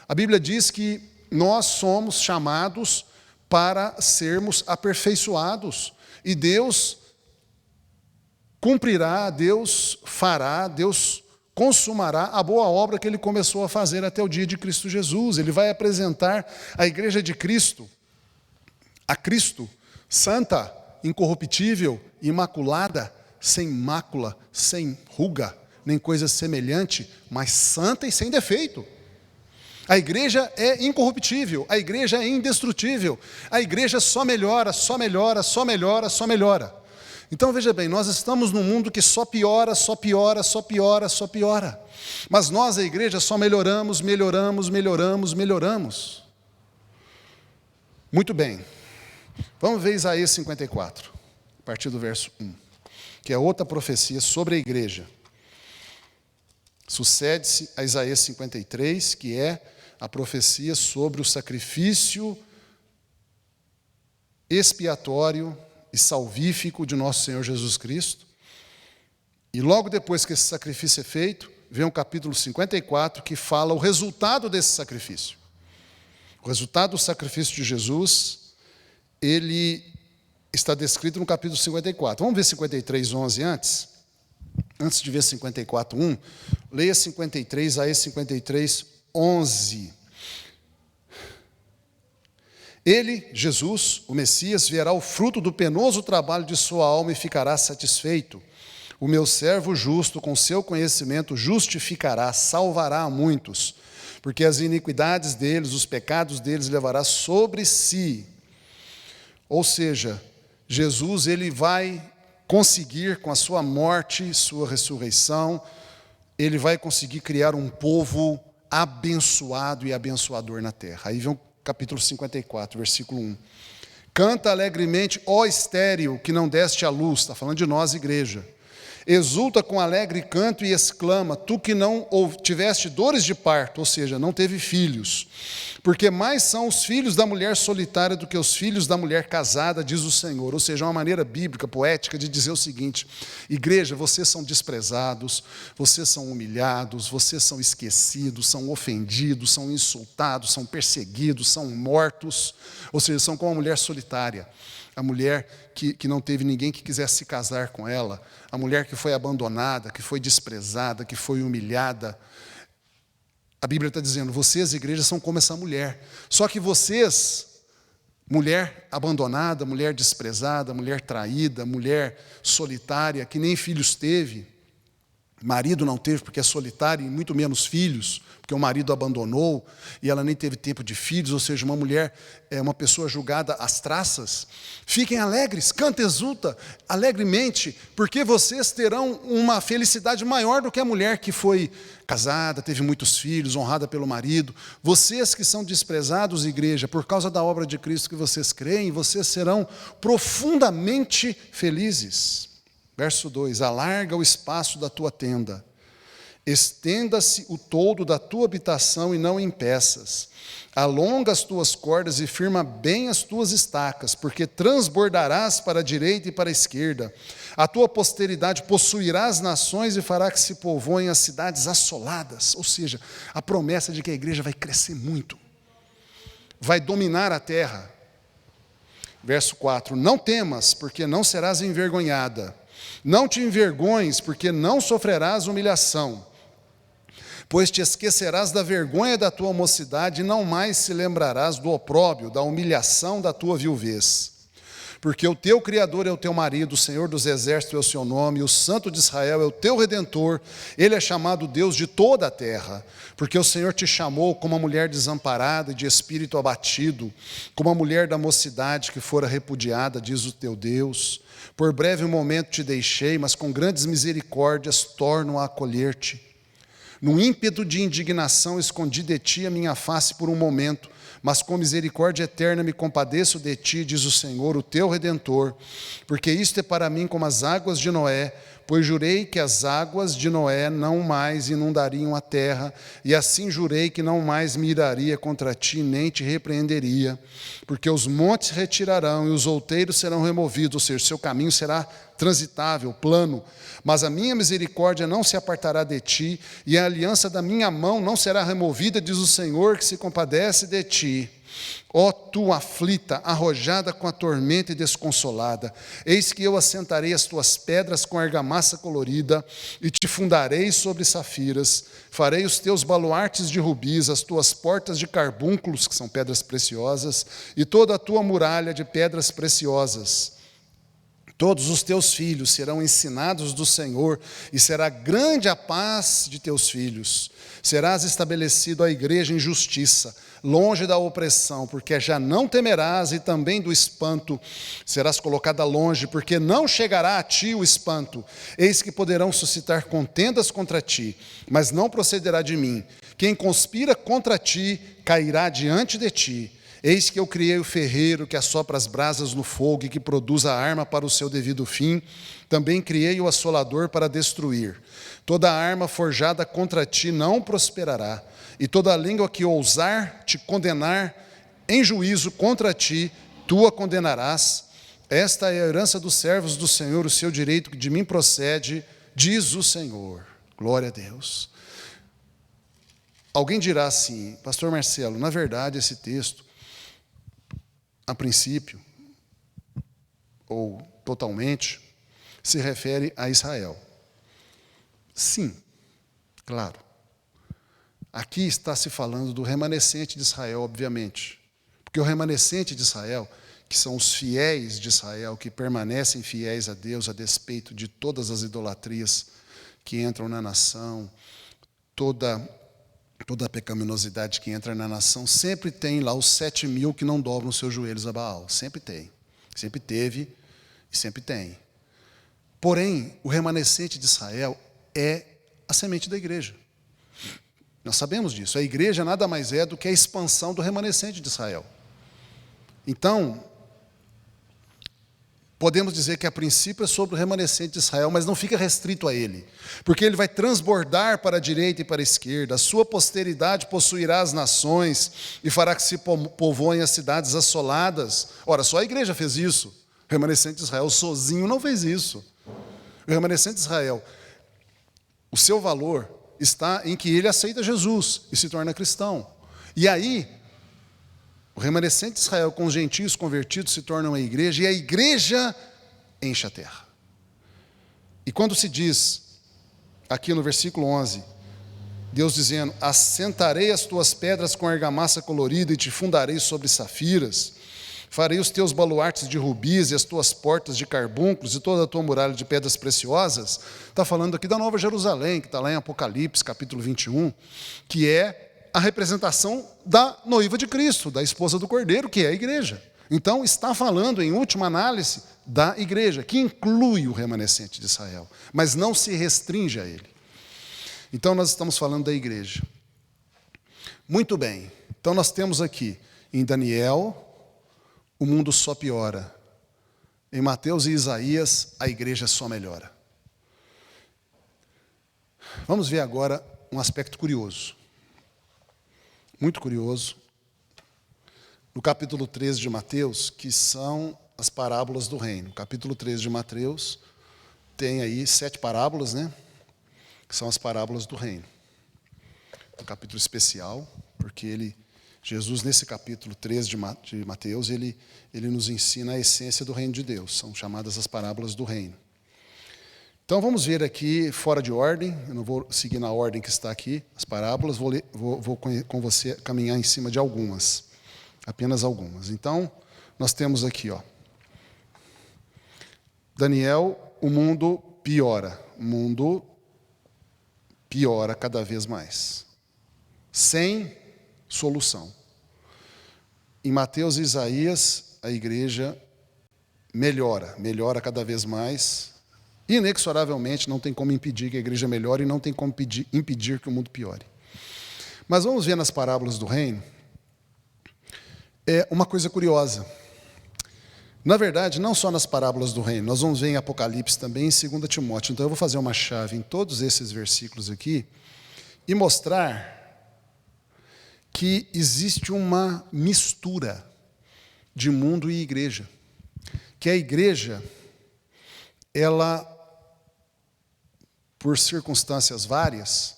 A Bíblia diz que nós somos chamados para sermos aperfeiçoados. E Deus cumprirá, Deus fará, Deus consumará a boa obra que Ele começou a fazer até o dia de Cristo Jesus. Ele vai apresentar a igreja de Cristo, a Cristo, santa, incorruptível, imaculada, sem mácula, sem ruga, nem coisa semelhante, mas santa e sem defeito. A igreja é incorruptível, a igreja é indestrutível, a igreja só melhora, só melhora, só melhora, só melhora. Então veja bem, nós estamos num mundo que só piora, só piora, só piora, só piora. Mas nós, a igreja, só melhoramos, melhoramos, melhoramos, melhoramos. Muito bem. Vamos ver Isaías 54, a partir do verso 1, que é outra profecia sobre a igreja. Sucede-se a Isaías 53, que é a profecia sobre o sacrifício expiatório e salvífico de nosso Senhor Jesus Cristo. E logo depois que esse sacrifício é feito, vem o capítulo 54, que fala o resultado desse sacrifício. O resultado do sacrifício de Jesus, ele está descrito no capítulo 54. Vamos ver 53, 11 antes? Antes de ver 54, 1, leia 53, Isaías 53, 11. Ele, Jesus, o Messias, verá o fruto do penoso trabalho de sua alma e ficará satisfeito. O meu servo justo, com seu conhecimento, justificará, salvará a muitos, porque as iniquidades deles, os pecados deles, levará sobre si. Ou seja, Jesus, ele vai conseguir, com a sua morte, sua ressurreição, ele vai conseguir criar um povo abençoado e abençoador na terra. Aí vem o capítulo 54, versículo 1. Canta alegremente, ó estéril, que não deste à luz. Está falando de nós, igreja. Exulta com alegre canto e exclama, tu que não tiveste dores de parto, ou seja, não teve filhos. Porque mais são os filhos da mulher solitária do que os filhos da mulher casada, diz o Senhor. Ou seja, uma maneira bíblica, poética de dizer o seguinte: igreja, vocês são desprezados, vocês são humilhados, vocês são esquecidos, são ofendidos, são insultados, são perseguidos, são mortos. Ou seja, são como a mulher solitária. A mulher que não teve ninguém que quisesse se casar com ela, a mulher que foi abandonada, que foi desprezada, que foi humilhada. A Bíblia está dizendo, vocês, igrejas, são como essa mulher. Só que vocês, mulher abandonada, mulher desprezada, mulher traída, mulher solitária, que nem filhos teve, marido não teve porque é solitária, e muito menos filhos, porque o marido abandonou, e ela nem teve tempo de filhos, ou seja, uma mulher é uma pessoa julgada às traças. Fiquem alegres, canta, exulta alegremente, porque vocês terão uma felicidade maior do que a mulher que foi casada, teve muitos filhos, honrada pelo marido. Vocês que são desprezados, igreja, por causa da obra de Cristo que vocês creem, vocês serão profundamente felizes. Verso 2, alarga o espaço da tua tenda, Estenda-se o toldo da tua habitação e não impeças. Alonga as tuas cordas e firma bem as tuas estacas, porque transbordarás para a direita e para a esquerda. A tua posteridade possuirá as nações e fará que se povoem as cidades assoladas. Ou seja, a promessa de que a igreja vai crescer muito, vai dominar a terra. Verso 4, não temas, porque não serás envergonhada. Não te envergonhes, porque não sofrerás humilhação. Pois te esquecerás da vergonha da tua mocidade e não mais se lembrarás do opróbrio, da humilhação da tua viuvez. Porque o teu Criador é o teu marido, o Senhor dos exércitos é o seu nome, o Santo de Israel é o teu Redentor, ele é chamado Deus de toda a terra. Porque o Senhor te chamou como uma mulher desamparada e de espírito abatido, como a mulher da mocidade que fora repudiada, diz o teu Deus. Por breve momento te deixei, mas com grandes misericórdias torno a acolher-te. No ímpeto de indignação escondi de ti a minha face por um momento, mas com misericórdia eterna me compadeço de ti, diz o Senhor, o teu Redentor, porque isto é para mim como as águas de Noé, pois jurei que as águas de Noé não mais inundariam a terra, e assim jurei que não mais me iraria contra ti, nem te repreenderia, porque os montes se retirarão e os outeiros serão removidos, ou seja, seu caminho será transitável, plano, mas a minha misericórdia não se apartará de ti, e a aliança da minha mão não será removida, diz o Senhor, que se compadece de ti. Ó tu aflita, arrojada com a tormenta e desconsolada, eis que eu assentarei as tuas pedras com argamassa colorida, e te fundarei sobre safiras, farei os teus baluartes de rubis, as tuas portas de carbúnculos, que são pedras preciosas, e toda a tua muralha de pedras preciosas. Todos os teus filhos serão ensinados do Senhor, e será grande a paz de teus filhos. Serás estabelecido a igreja em justiça, longe da opressão, porque já não temerás, e também do espanto serás colocada longe, porque não chegará a ti o espanto. Eis que poderão suscitar contendas contra ti, mas não procederá de mim. Quem conspira contra ti cairá diante de ti. Eis que eu criei o ferreiro que assopra as brasas no fogo e que produz a arma para o seu devido fim. Também criei o assolador para destruir. Toda arma forjada contra ti não prosperará, e toda língua que ousar te condenar em juízo contra ti, tu a condenarás. Esta é a herança dos servos do Senhor, o seu direito que de mim procede, diz o Senhor. Glória a Deus. Alguém dirá assim, pastor Marcelo, na verdade esse texto, a princípio, ou totalmente, se refere a Israel. Sim, claro. Aqui está se falando do remanescente de Israel, obviamente. Porque o remanescente de Israel, que são os fiéis de Israel, que permanecem fiéis a Deus a despeito de todas as idolatrias que entram na nação, toda a pecaminosidade que entra na nação, sempre tem lá os 7.000 que não dobram os seus joelhos a Baal. Sempre tem. Sempre teve e sempre tem. Porém, o remanescente de Israel é a semente da igreja. Nós sabemos disso. A igreja nada mais é do que a expansão do remanescente de Israel. Então, podemos dizer que a princípio é sobre o remanescente de Israel, mas não fica restrito a ele, porque ele vai transbordar para a direita e para a esquerda, a sua posteridade possuirá as nações e fará que se povoem as cidades assoladas. Ora, só a igreja fez isso, o remanescente de Israel sozinho não fez isso. O remanescente de Israel, o seu valor está em que ele aceita Jesus e se torna cristão. E aí, o remanescente de Israel com os gentios convertidos se tornam a igreja, e a igreja enche a terra. E quando se diz, aqui no versículo 11, Deus dizendo, assentarei as tuas pedras com argamassa colorida e te fundarei sobre safiras, farei os teus baluartes de rubis e as tuas portas de carbúnculos e toda a tua muralha de pedras preciosas, está falando aqui da Nova Jerusalém, que está lá em Apocalipse, capítulo 21, que é a representação da noiva de Cristo, da esposa do Cordeiro, que é a igreja. Então, está falando, em última análise, da igreja, que inclui o remanescente de Israel, mas não se restringe a ele. Então, nós estamos falando da igreja. Muito bem. Então, nós temos aqui, em Daniel, o mundo só piora. Em Mateus e Isaías, a igreja só melhora. Vamos ver agora um aspecto curioso, muito curioso, no capítulo 13 de Mateus, que são as parábolas do reino. O capítulo 13 de Mateus tem aí 7 parábolas, né? Que são as parábolas do reino. Um capítulo especial, porque Jesus, nesse capítulo 13 de Mateus, ele nos ensina a essência do reino de Deus. São chamadas as parábolas do reino. Então, vamos ver aqui, fora de ordem, eu não vou seguir na ordem que está aqui, as parábolas, vou com você caminhar em cima de algumas, apenas algumas. Então, nós temos aqui, Daniel, o mundo piora. O mundo piora cada vez mais, sem solução. Em Mateus e Isaías, a igreja melhora cada vez mais. Inexoravelmente, não tem como impedir que a igreja melhore e não tem como impedir que o mundo piore. Mas vamos ver nas parábolas do reino uma coisa curiosa. Na verdade, não só nas parábolas do reino, nós vamos ver em Apocalipse também, em 2 Timóteo. Então eu vou fazer uma chave em todos esses versículos aqui e mostrar que existe uma mistura de mundo e igreja. Que a igreja, ela, por circunstâncias várias,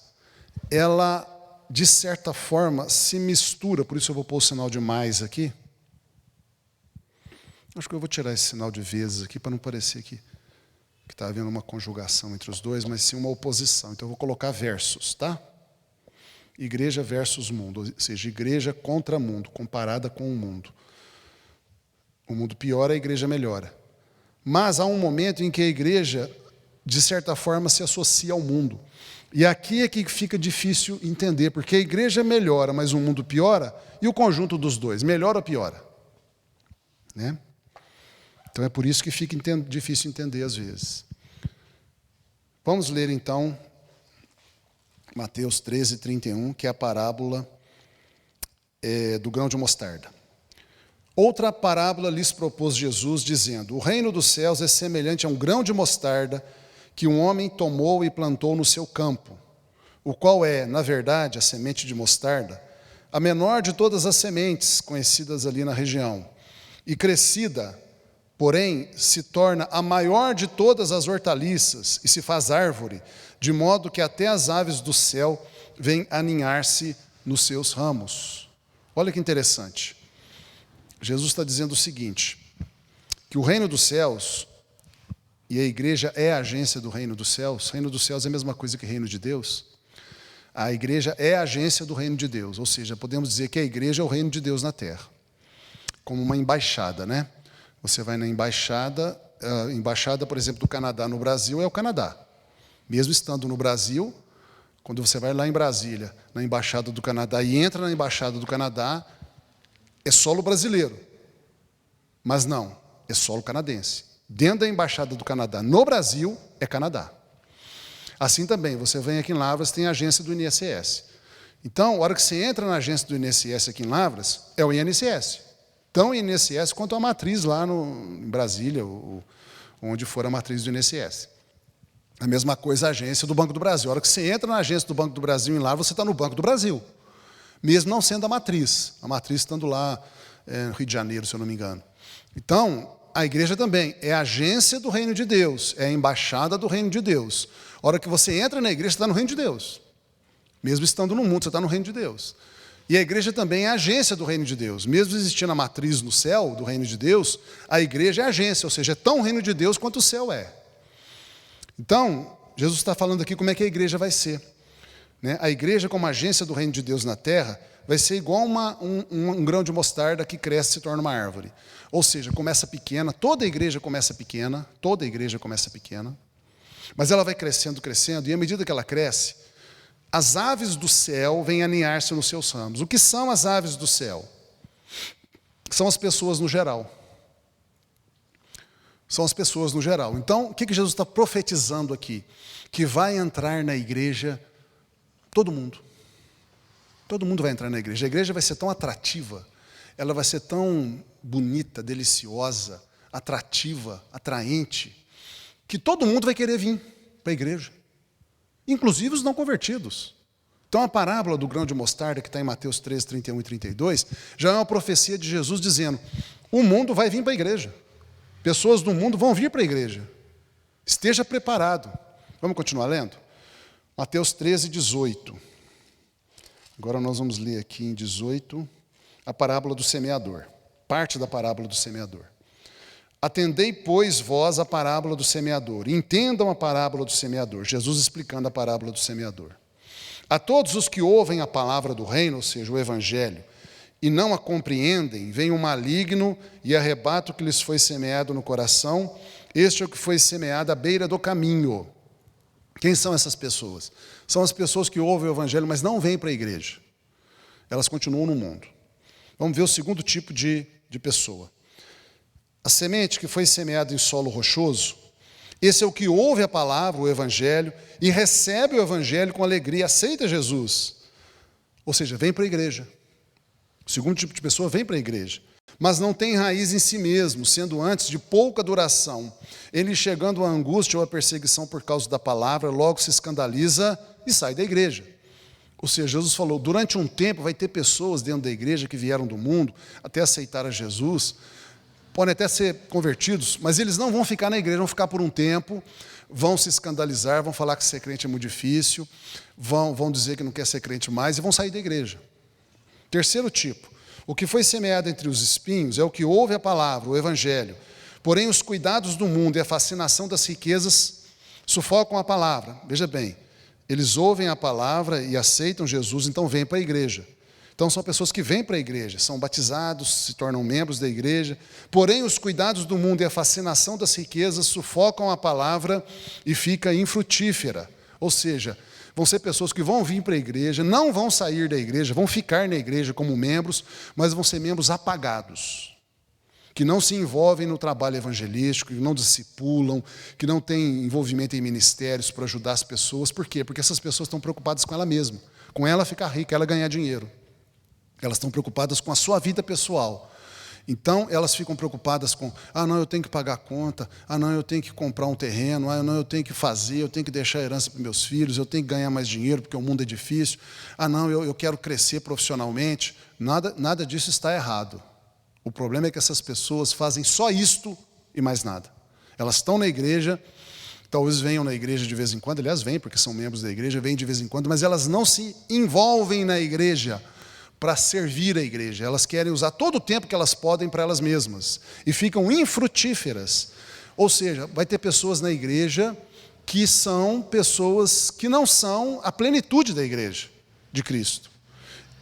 ela, de certa forma, se mistura. Por isso eu vou pôr o sinal de mais aqui. Acho que eu vou tirar esse sinal de vezes aqui, para não parecer que está havendo uma conjugação entre os dois, mas sim uma oposição. Então eu vou colocar versos, tá? Igreja versus mundo, ou seja, igreja contra mundo, comparada com o mundo. O mundo piora, a igreja melhora. Mas há um momento em que a igreja, de certa forma, se associa ao mundo. E aqui é que fica difícil entender, porque a igreja melhora, mas o mundo piora, e o conjunto dos dois, melhora ou piora? Né? Então é por isso que fica difícil entender às vezes. Vamos ler então Mateus 13, 31, que é a parábola do grão de mostarda. Outra parábola lhes propôs Jesus, dizendo: o reino dos céus é semelhante a um grão de mostarda que um homem tomou e plantou no seu campo, o qual é, na verdade, a semente de mostarda, a menor de todas as sementes conhecidas ali na região. E crescida, porém, se torna a maior de todas as hortaliças e se faz árvore, de modo que até as aves do céu vêm aninhar-se nos seus ramos. Olha que interessante. Jesus está dizendo o seguinte, que o reino dos céus, e a igreja é a agência do reino dos céus. O reino dos céus é a mesma coisa que o reino de Deus. A igreja é a agência do reino de Deus, ou seja, podemos dizer que a igreja é o reino de Deus na terra, como uma embaixada, né? Você vai na embaixada, por exemplo, do Canadá no Brasil é o Canadá. Mesmo estando no Brasil, quando você vai lá em Brasília, na embaixada do Canadá, e entra na embaixada do Canadá, é solo brasileiro. Mas não, é solo canadense. Dentro da embaixada do Canadá no Brasil, é Canadá. Assim também, você vem aqui em Lavras, tem a agência do INSS. Então, a hora que você entra na agência do INSS aqui em Lavras, é o INSS. Tão o INSS quanto a matriz lá em Brasília, onde for a matriz do INSS. A mesma coisa a agência do Banco do Brasil. A hora que você entra na agência do Banco do Brasil em Lavras, você está no Banco do Brasil. Mesmo não sendo a matriz estando lá no Rio de Janeiro, se eu não me engano. Então, a igreja também é a agência do reino de Deus, é a embaixada do reino de Deus. A hora que você entra na igreja, você está no reino de Deus. Mesmo estando no mundo, você está no reino de Deus. E a igreja também é a agência do reino de Deus. Mesmo existindo a matriz no céu do reino de Deus, a igreja é a agência, ou seja, é tão o reino de Deus quanto o céu é. Então, Jesus está falando aqui como é que a igreja vai ser. Né? A igreja, como agência do reino de Deus na terra, vai ser igual um grão de mostarda que cresce e se torna uma árvore. Ou seja, começa pequena, toda a igreja começa pequena, mas ela vai crescendo, e à medida que ela cresce, as aves do céu vêm aninhar-se nos seus ramos. O que são as aves do céu? São as pessoas no geral. São as pessoas no geral. Então, o que Jesus está profetizando aqui? Que vai entrar na igreja todo mundo. Todo mundo vai entrar na igreja. A igreja vai ser tão atrativa, ela vai ser tão bonita, deliciosa, atrativa, atraente, que todo mundo vai querer vir para a igreja. inclusive os não convertidos. Então a parábola do grão de mostarda, que está em Mateus 13, 31 e 32, já é uma profecia de Jesus dizendo: o mundo vai vir para a igreja. Pessoas do mundo vão vir para a igreja. Esteja preparado. Vamos continuar lendo? Mateus 13, 18. Agora nós vamos ler aqui em 18 a parábola do semeador. Parte da parábola do semeador. Atendei, pois, vós a parábola do semeador. Entendam a parábola do semeador. Jesus explicando a parábola do semeador. A todos os que ouvem a palavra do reino, ou seja, o evangelho, e não a compreendem, vem o maligno e arrebata o que lhes foi semeado no coração. Este é o que foi semeado à beira do caminho. Quem são essas pessoas? São as pessoas que ouvem o evangelho, mas não vêm para a igreja. Elas continuam no mundo. Vamos ver o segundo tipo de pessoa. A semente que foi semeada em solo rochoso, esse é o que ouve a palavra, o evangelho, e recebe o evangelho com alegria, aceita Jesus. Ou seja, vem para a igreja. O segundo tipo de pessoa vem para a igreja, mas não tem raiz em si mesmo, sendo antes de pouca duração. Ele, chegando à angústia ou à perseguição por causa da palavra, logo se escandaliza e sai da igreja. Ou seja, Jesus falou, durante um tempo vai ter pessoas dentro da igreja que vieram do mundo, até aceitar a Jesus, podem até ser convertidos, mas eles não vão ficar na igreja, vão ficar por um tempo, vão se escandalizar, vão falar que ser crente é muito difícil, vão dizer que não quer ser crente mais e vão sair da igreja. Terceiro tipo, o que foi semeado entre os espinhos é o que ouve a palavra, o evangelho, porém os cuidados do mundo e a fascinação das riquezas sufocam a palavra. Veja bem, eles ouvem a palavra e aceitam Jesus, então vêm para a igreja. Então são pessoas que vêm para a igreja, são batizados, se tornam membros da igreja, porém os cuidados do mundo e a fascinação das riquezas sufocam a palavra e fica infrutífera. Ou seja, vão ser pessoas que vão vir para a igreja, não vão sair da igreja, vão ficar na igreja como membros, mas vão ser membros apagados, que não se envolvem no trabalho evangelístico, que não discipulam, que não têm envolvimento em ministérios para ajudar as pessoas. Por quê? Porque essas pessoas estão preocupadas com ela mesma, com ela ficar rica, ela ganhar dinheiro. Elas estão preocupadas com a sua vida pessoal. Então, elas ficam preocupadas com, não, eu tenho que pagar a conta, não, eu tenho que comprar um terreno, não, eu tenho que fazer, eu tenho que deixar a herança para meus filhos, eu tenho que ganhar mais dinheiro porque o mundo é difícil, não, eu quero crescer profissionalmente. Nada disso está errado. O problema é que essas pessoas fazem só isto e mais nada. Elas estão na igreja, talvez venham na igreja de vez em quando, aliás, vêm porque são membros da igreja, vêm de vez em quando, mas elas não se envolvem na igreja para servir a igreja. Elas querem usar todo o tempo que elas podem para elas mesmas e ficam infrutíferas. Ou seja, vai ter pessoas na igreja que são pessoas que não são a plenitude da igreja de Cristo.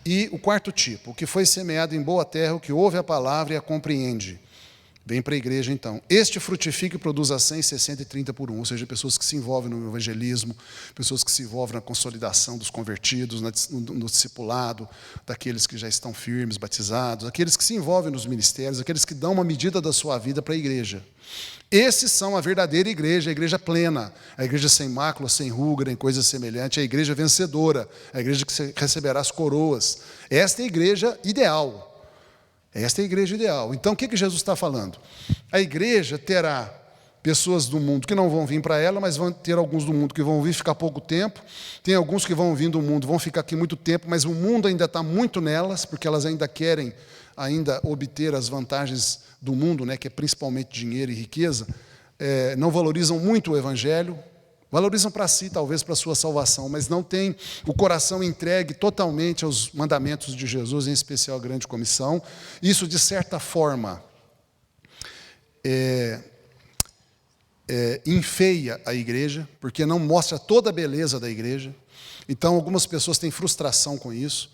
E o quarto tipo, o que foi semeado em boa terra, o que ouve a palavra e a compreende. Vem para a igreja então. Este frutifica e produz a 100, 60 e 30 por 1. Ou seja, pessoas que se envolvem no evangelismo, pessoas que se envolvem na consolidação dos convertidos, no discipulado, daqueles que já estão firmes, batizados, aqueles que se envolvem nos ministérios, aqueles que dão uma medida da sua vida para a igreja. Esses são a verdadeira igreja, a igreja plena, a igreja sem mácula, sem ruga, nem coisa semelhante, a igreja vencedora, a igreja que receberá as coroas. Esta é a igreja ideal. Esta é a igreja ideal. Então, o que Jesus está falando? A igreja terá pessoas do mundo que não vão vir para ela, mas vão ter alguns do mundo que vão vir ficar pouco tempo. Tem alguns que vão vir do mundo, vão ficar aqui muito tempo, mas o mundo ainda está muito nelas, porque elas ainda querem obter as vantagens do mundo, que é principalmente dinheiro e riqueza. Não valorizam muito o evangelho, valorizam para si, talvez para a sua salvação, mas não tem o coração entregue totalmente aos mandamentos de Jesus, em especial a grande comissão. Isso, de certa forma, enfeia a igreja, porque não mostra toda a beleza da igreja. Então, algumas pessoas têm frustração com isso.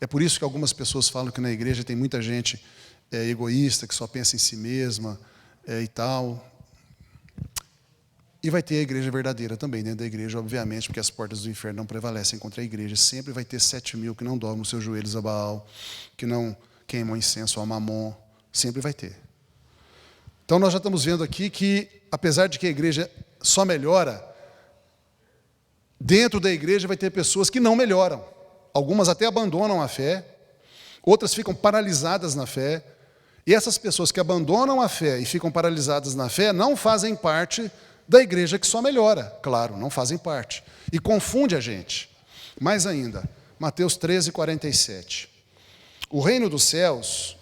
É por isso que algumas pessoas falam que na igreja tem muita gente egoísta, que só pensa em si mesma e tal. E vai ter a igreja verdadeira também dentro da igreja, obviamente, porque as portas do inferno não prevalecem contra a igreja. Sempre vai ter 7.000 que não dobram os seus joelhos a Baal, que não queimam incenso a Mamon. Sempre vai ter. Então nós já estamos vendo aqui que, apesar de que a igreja só melhora, dentro da igreja vai ter pessoas que não melhoram. Algumas até abandonam a fé, outras ficam paralisadas na fé. E essas pessoas que abandonam a fé e ficam paralisadas na fé não fazem parte da igreja que só melhora, claro, não fazem parte. E confunde a gente. Mais ainda, Mateus 13, 47. O reino dos céus,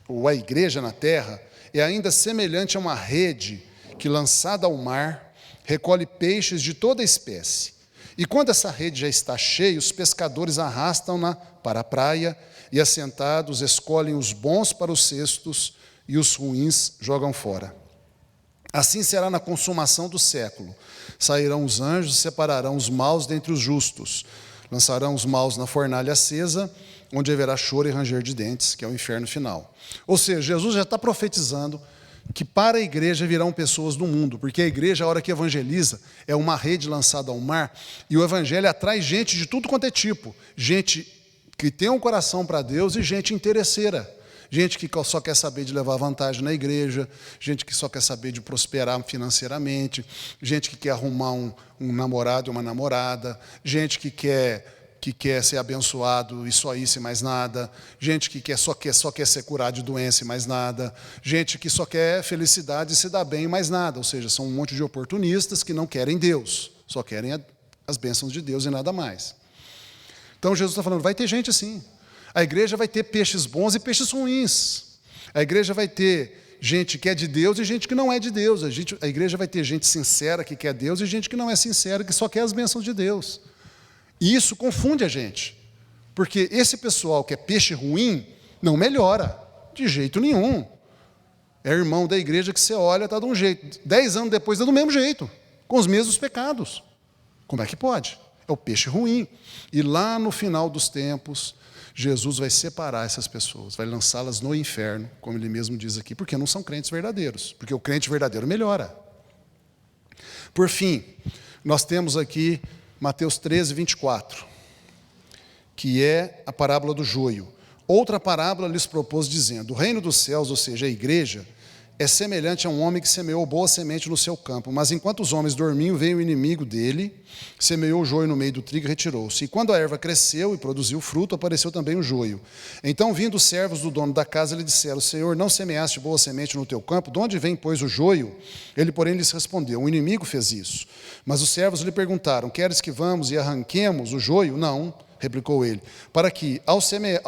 ou a igreja na terra, é ainda semelhante a uma rede que, lançada ao mar, recolhe peixes de toda espécie. E quando essa rede já está cheia, os pescadores arrastam-na para a praia e, assentados, escolhem os bons para os cestos e os ruins jogam fora. Assim será na consumação do século. Sairão os anjos e separarão os maus dentre os justos. Lançarão os maus na fornalha acesa, onde haverá choro e ranger de dentes, que é o inferno final. Ou seja, Jesus já está profetizando que para a igreja virão pessoas do mundo, porque a igreja, a hora que evangeliza, é uma rede lançada ao mar, e o evangelho atrai gente de tudo quanto é tipo, gente que tem um coração para Deus e gente interesseira, gente que só quer saber de levar vantagem na igreja, gente que só quer saber de prosperar financeiramente, gente que quer arrumar um namorado e uma namorada, gente que quer ser abençoado e só isso e mais nada, gente que só quer ser curado de doença e mais nada, gente que só quer felicidade e se dar bem e mais nada, ou seja, são um monte de oportunistas que não querem Deus, só querem as bênçãos de Deus e nada mais. Então Jesus está falando, vai ter gente assim, a igreja vai ter peixes bons e peixes ruins, a igreja vai ter gente que é de Deus e gente que não é de Deus, a igreja vai ter gente sincera que quer Deus e gente que não é sincera, que só quer as bênçãos de Deus. E isso confunde a gente, porque esse pessoal que é peixe ruim não melhora, de jeito nenhum. É irmão da igreja que você olha, está de um jeito, 10 anos depois está do mesmo jeito, com os mesmos pecados. Como é que pode? É o peixe ruim. E lá no final dos tempos, Jesus vai separar essas pessoas, vai lançá-las no inferno, como ele mesmo diz aqui, porque não são crentes verdadeiros, porque o crente verdadeiro melhora. Por fim, nós temos aqui Mateus 13, 24, que é a parábola do joio. Outra parábola lhes propôs, dizendo, o reino dos céus, ou seja, a igreja, é semelhante a um homem que semeou boa semente no seu campo, mas enquanto os homens dormiam, veio o inimigo dele, semeou o joio no meio do trigo e retirou-se. E quando a erva cresceu e produziu fruto, apareceu também o joio. Então, vindo os servos do dono da casa, lhe disseram, Senhor, não semeaste boa semente no teu campo? De onde vem, pois, o joio? Ele, porém, lhes respondeu, o inimigo fez isso. Mas os servos lhe perguntaram, queres que vamos e arranquemos o joio? Não, replicou ele, para que, ao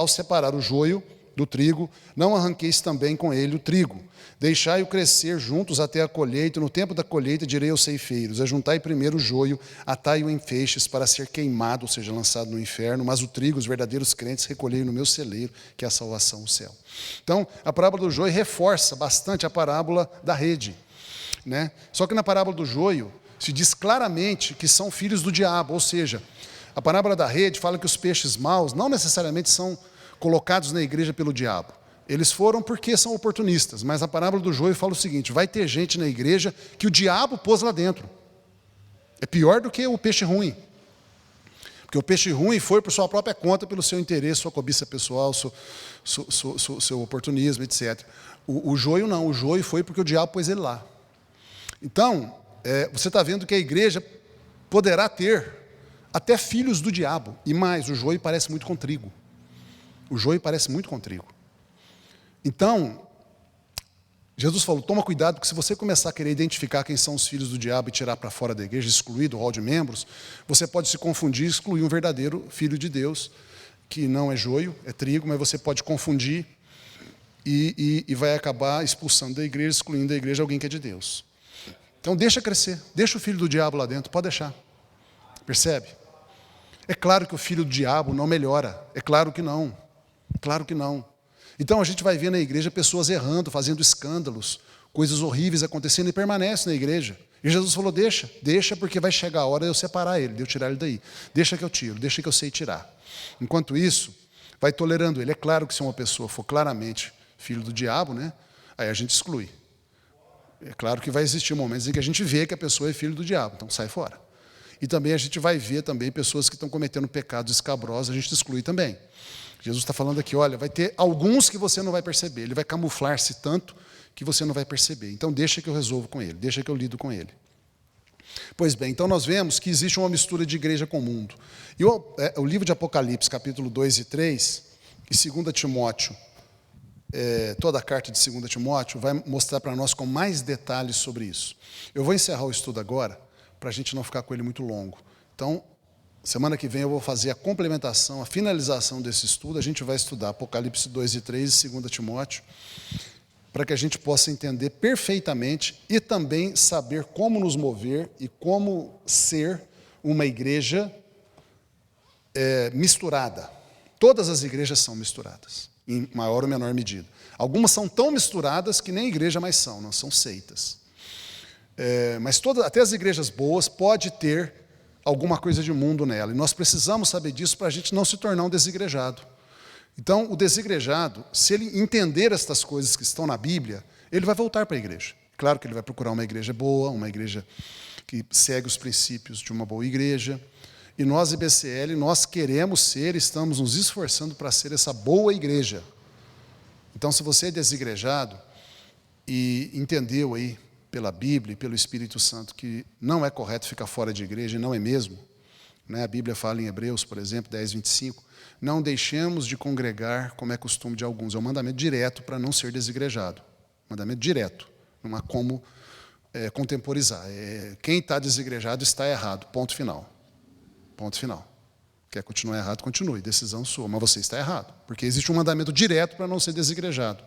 separar o joio do trigo, não arranqueis também com ele o trigo. Deixai-o crescer juntos até a colheita, e no tempo da colheita direi aos ceifeiros, ajuntai primeiro o joio, atai-o em feixes para ser queimado, ou seja, lançado no inferno, mas o trigo, os verdadeiros crentes, recolhei no meu celeiro, que é a salvação, o céu. Então, a parábola do joio reforça bastante a parábola da rede, né? Só que na parábola do joio, se diz claramente que são filhos do diabo, ou seja, a parábola da rede fala que os peixes maus não necessariamente são colocados na igreja pelo diabo. Eles foram porque são oportunistas, mas a parábola do joio fala o seguinte, vai ter gente na igreja que o diabo pôs lá dentro. É pior do que o peixe ruim. Porque o peixe ruim foi por sua própria conta, pelo seu interesse, sua cobiça pessoal, seu oportunismo, etc. O joio não, o joio foi porque o diabo pôs ele lá. Então, você está vendo que a igreja poderá ter até filhos do diabo. E mais, o joio parece muito com trigo. O joio parece muito com trigo. Então, Jesus falou, toma cuidado, porque se você começar a querer identificar quem são os filhos do diabo e tirar para fora da igreja, excluir do hall de membros, você pode se confundir e excluir um verdadeiro filho de Deus, que não é joio, é trigo, mas você pode confundir e vai acabar expulsando da igreja, excluindo da igreja alguém que é de Deus. Então deixa crescer, deixa o filho do diabo lá dentro, pode deixar. Percebe? É claro que o filho do diabo não melhora, é claro que não, claro que não. Então a gente vai ver na igreja pessoas errando, fazendo escândalos, coisas horríveis acontecendo e permanece na igreja. E Jesus falou, deixa porque vai chegar a hora de eu separar ele, de eu tirar ele daí. Deixa que eu tiro, deixa que eu sei tirar. Enquanto isso, vai tolerando ele. É claro que se uma pessoa for claramente filho do diabo, né, aí a gente exclui. É claro que vai existir momentos em que a gente vê que a pessoa é filho do diabo, então sai fora. E também a gente vai ver também pessoas que estão cometendo pecados escabrosos, a gente exclui também. Jesus está falando aqui, olha, vai ter alguns que você não vai perceber, ele vai camuflar-se tanto que você não vai perceber. Então deixa que eu resolvo com ele, deixa que eu lido com ele. Pois bem, então nós vemos que existe uma mistura de igreja com o mundo. E o livro de Apocalipse, capítulo 2 e 3, e 2 Timóteo, toda a carta de 2 Timóteo, vai mostrar para nós com mais detalhes sobre isso. Eu vou encerrar o estudo agora, para a gente não ficar com ele muito longo. Então, semana que vem eu vou fazer a complementação, a finalização desse estudo. A gente vai estudar Apocalipse 2 e 3 e 2 Timóteo, para que a gente possa entender perfeitamente e também saber como nos mover e como ser uma igreja misturada. Todas as igrejas são misturadas, em maior ou menor medida. Algumas são tão misturadas que nem igreja mais são, não são seitas. Mas até as igrejas boas pode ter alguma coisa de mundo nela. E nós precisamos saber disso para a gente não se tornar um desigrejado. Então, o desigrejado, se ele entender estas coisas que estão na Bíblia, ele vai voltar para a igreja. Claro que ele vai procurar uma igreja boa, uma igreja que segue os princípios de uma boa igreja. E nós, IBCL, nós queremos ser, estamos nos esforçando para ser essa boa igreja. Então, se você é desigrejado e entendeu aí pela Bíblia e pelo Espírito Santo que não é correto ficar fora de igreja, e não é mesmo, né? A Bíblia fala em Hebreus, por exemplo, 10, 25, não deixemos de congregar como é costume de alguns. É um mandamento direto para não ser desigrejado. Mandamento direto, não há como contemporizar. Quem está desigrejado está errado, ponto final. Ponto final. Quer continuar errado, continue, decisão sua, mas você está errado, porque existe um mandamento direto para não ser desigrejado.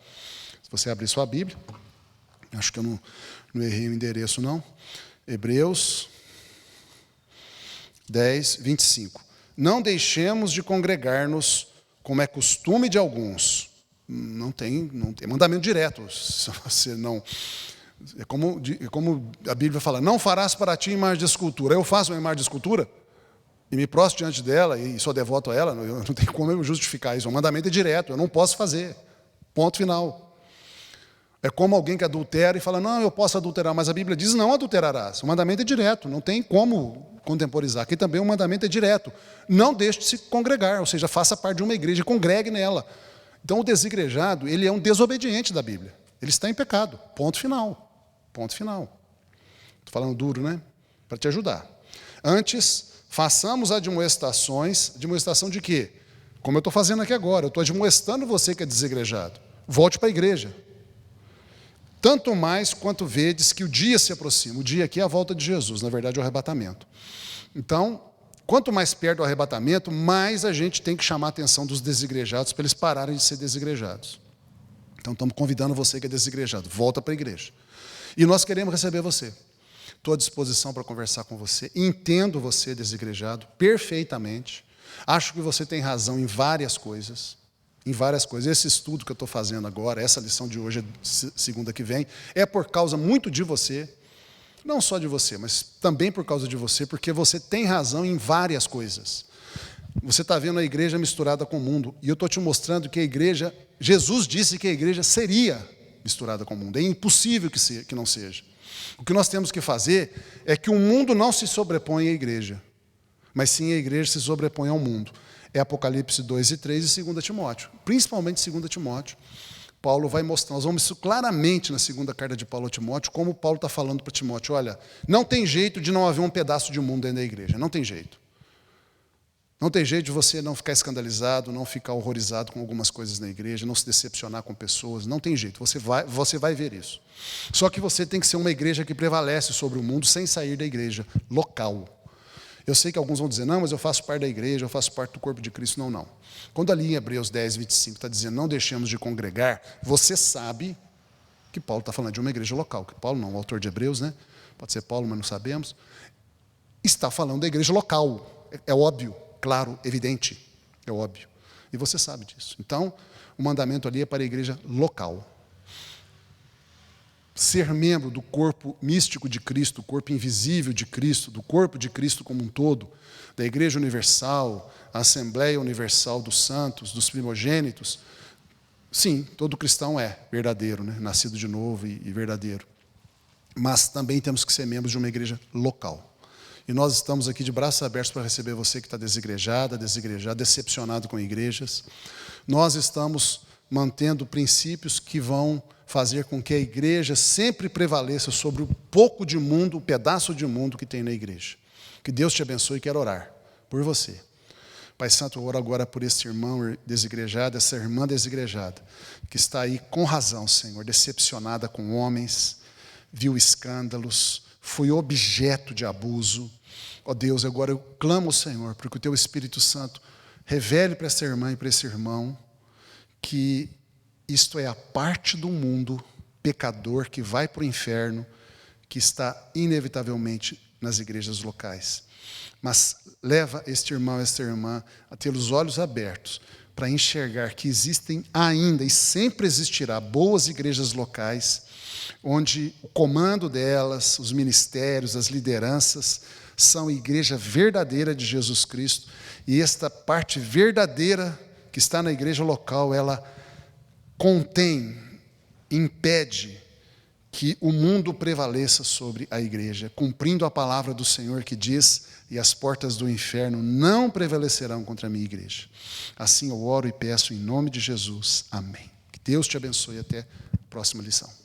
Se você abrir sua Bíblia, acho que eu não errei o endereço, não. Hebreus 10, 25. Não deixemos de congregar-nos, como é costume de alguns. Não tem mandamento direto. Se você não... É como a Bíblia fala, não farás para ti imagem de escultura. Eu faço uma imagem de escultura e me prostro diante dela e sou devoto a ela. Eu não tenho como eu justificar isso. O mandamento é direto, eu não posso fazer. Ponto final. É como alguém que adultera e fala, não, eu posso adulterar, mas a Bíblia diz, não adulterarás. O mandamento é direto, não tem como contemporizar. Aqui também o mandamento é direto. Não deixe de se congregar, ou seja, faça parte de uma igreja e congregue nela. Então, o desigrejado, ele é um desobediente da Bíblia. Ele está em pecado. Ponto final. Ponto final. Estou falando duro, né? Para te ajudar. Antes, façamos admoestações. Admoestação de quê? Como eu estou fazendo aqui agora. Eu estou admoestando você que é desigrejado. Volte para a igreja. Tanto mais quanto vedes que o dia se aproxima. O dia aqui é a volta de Jesus, na verdade é o arrebatamento. Então, quanto mais perto do arrebatamento, mais a gente tem que chamar a atenção dos desigrejados para eles pararem de ser desigrejados. Então, estamos convidando você que é desigrejado, volta para a igreja. E nós queremos receber você. Estou à disposição para conversar com você. Entendo você, desigrejado, perfeitamente. Acho que você tem razão em várias coisas. Em várias coisas. Esse estudo que eu estou fazendo agora, essa lição de hoje, segunda que vem, é por causa muito de você, não só de você, mas também por causa de você, porque você tem razão em várias coisas. Você está vendo a igreja misturada com o mundo, e eu estou te mostrando que a igreja, Jesus disse que a igreja seria misturada com o mundo, é impossível que não seja. O que nós temos que fazer é que o mundo não se sobrepõe à igreja, mas sim a igreja se sobrepõe ao mundo. É Apocalipse 2 e 3 e 2 Timóteo. Principalmente 2 Timóteo. Paulo vai mostrar, nós vamos isso claramente na segunda carta de Paulo a Timóteo, como Paulo está falando para Timóteo, olha, não tem jeito de não haver um pedaço de mundo dentro da igreja, não tem jeito. Não tem jeito de você não ficar escandalizado, não ficar horrorizado com algumas coisas na igreja, não se decepcionar com pessoas, não tem jeito, você vai ver isso. Só que você tem que ser uma igreja que prevalece sobre o mundo sem sair da igreja, local. Eu sei que alguns vão dizer, não, mas eu faço parte da igreja, eu faço parte do corpo de Cristo. Não, não. Quando ali em Hebreus 10, 25 está dizendo, não deixemos de congregar, você sabe que Paulo está falando de uma igreja local, que Paulo não, o autor de Hebreus, né? Pode ser Paulo, mas não sabemos. Está falando da igreja local. É óbvio, claro, evidente. É óbvio. E você sabe disso. Então, o mandamento ali é para a igreja local. Ser membro do corpo místico de Cristo, o corpo invisível de Cristo, do corpo de Cristo como um todo, da Igreja Universal, a Assembleia Universal dos Santos, dos primogênitos, sim, todo cristão é verdadeiro, né? Nascido de novo e verdadeiro. Mas também temos que ser membros de uma igreja local. E nós estamos aqui de braços abertos para receber você que está desigrejado, decepcionado com igrejas. Nós estamos mantendo princípios que vão fazer com que a igreja sempre prevaleça sobre o pouco de mundo, o pedaço de mundo que tem na igreja. Que Deus te abençoe e quero orar por você, Pai Santo, eu oro agora por esse irmão desigrejado, essa irmã desigrejada, que está aí com razão, Senhor, decepcionada com homens, viu escândalos, foi objeto de abuso. Ó Deus, agora eu clamo ao Senhor, porque o Teu Espírito Santo revele para essa irmã e para esse irmão que isto é a parte do mundo pecador que vai para o inferno, que está inevitavelmente nas igrejas locais. Mas leva este irmão e esta irmã a ter os olhos abertos para enxergar que existem ainda e sempre existirá boas igrejas locais, onde o comando delas, os ministérios, as lideranças, são igreja verdadeira de Jesus Cristo, e esta parte verdadeira que está na igreja local, ela contém, impede que o mundo prevaleça sobre a igreja, cumprindo a palavra do Senhor que diz: e as portas do inferno não prevalecerão contra a minha igreja. Assim eu oro e peço em nome de Jesus. Amém. Que Deus te abençoe até a próxima lição.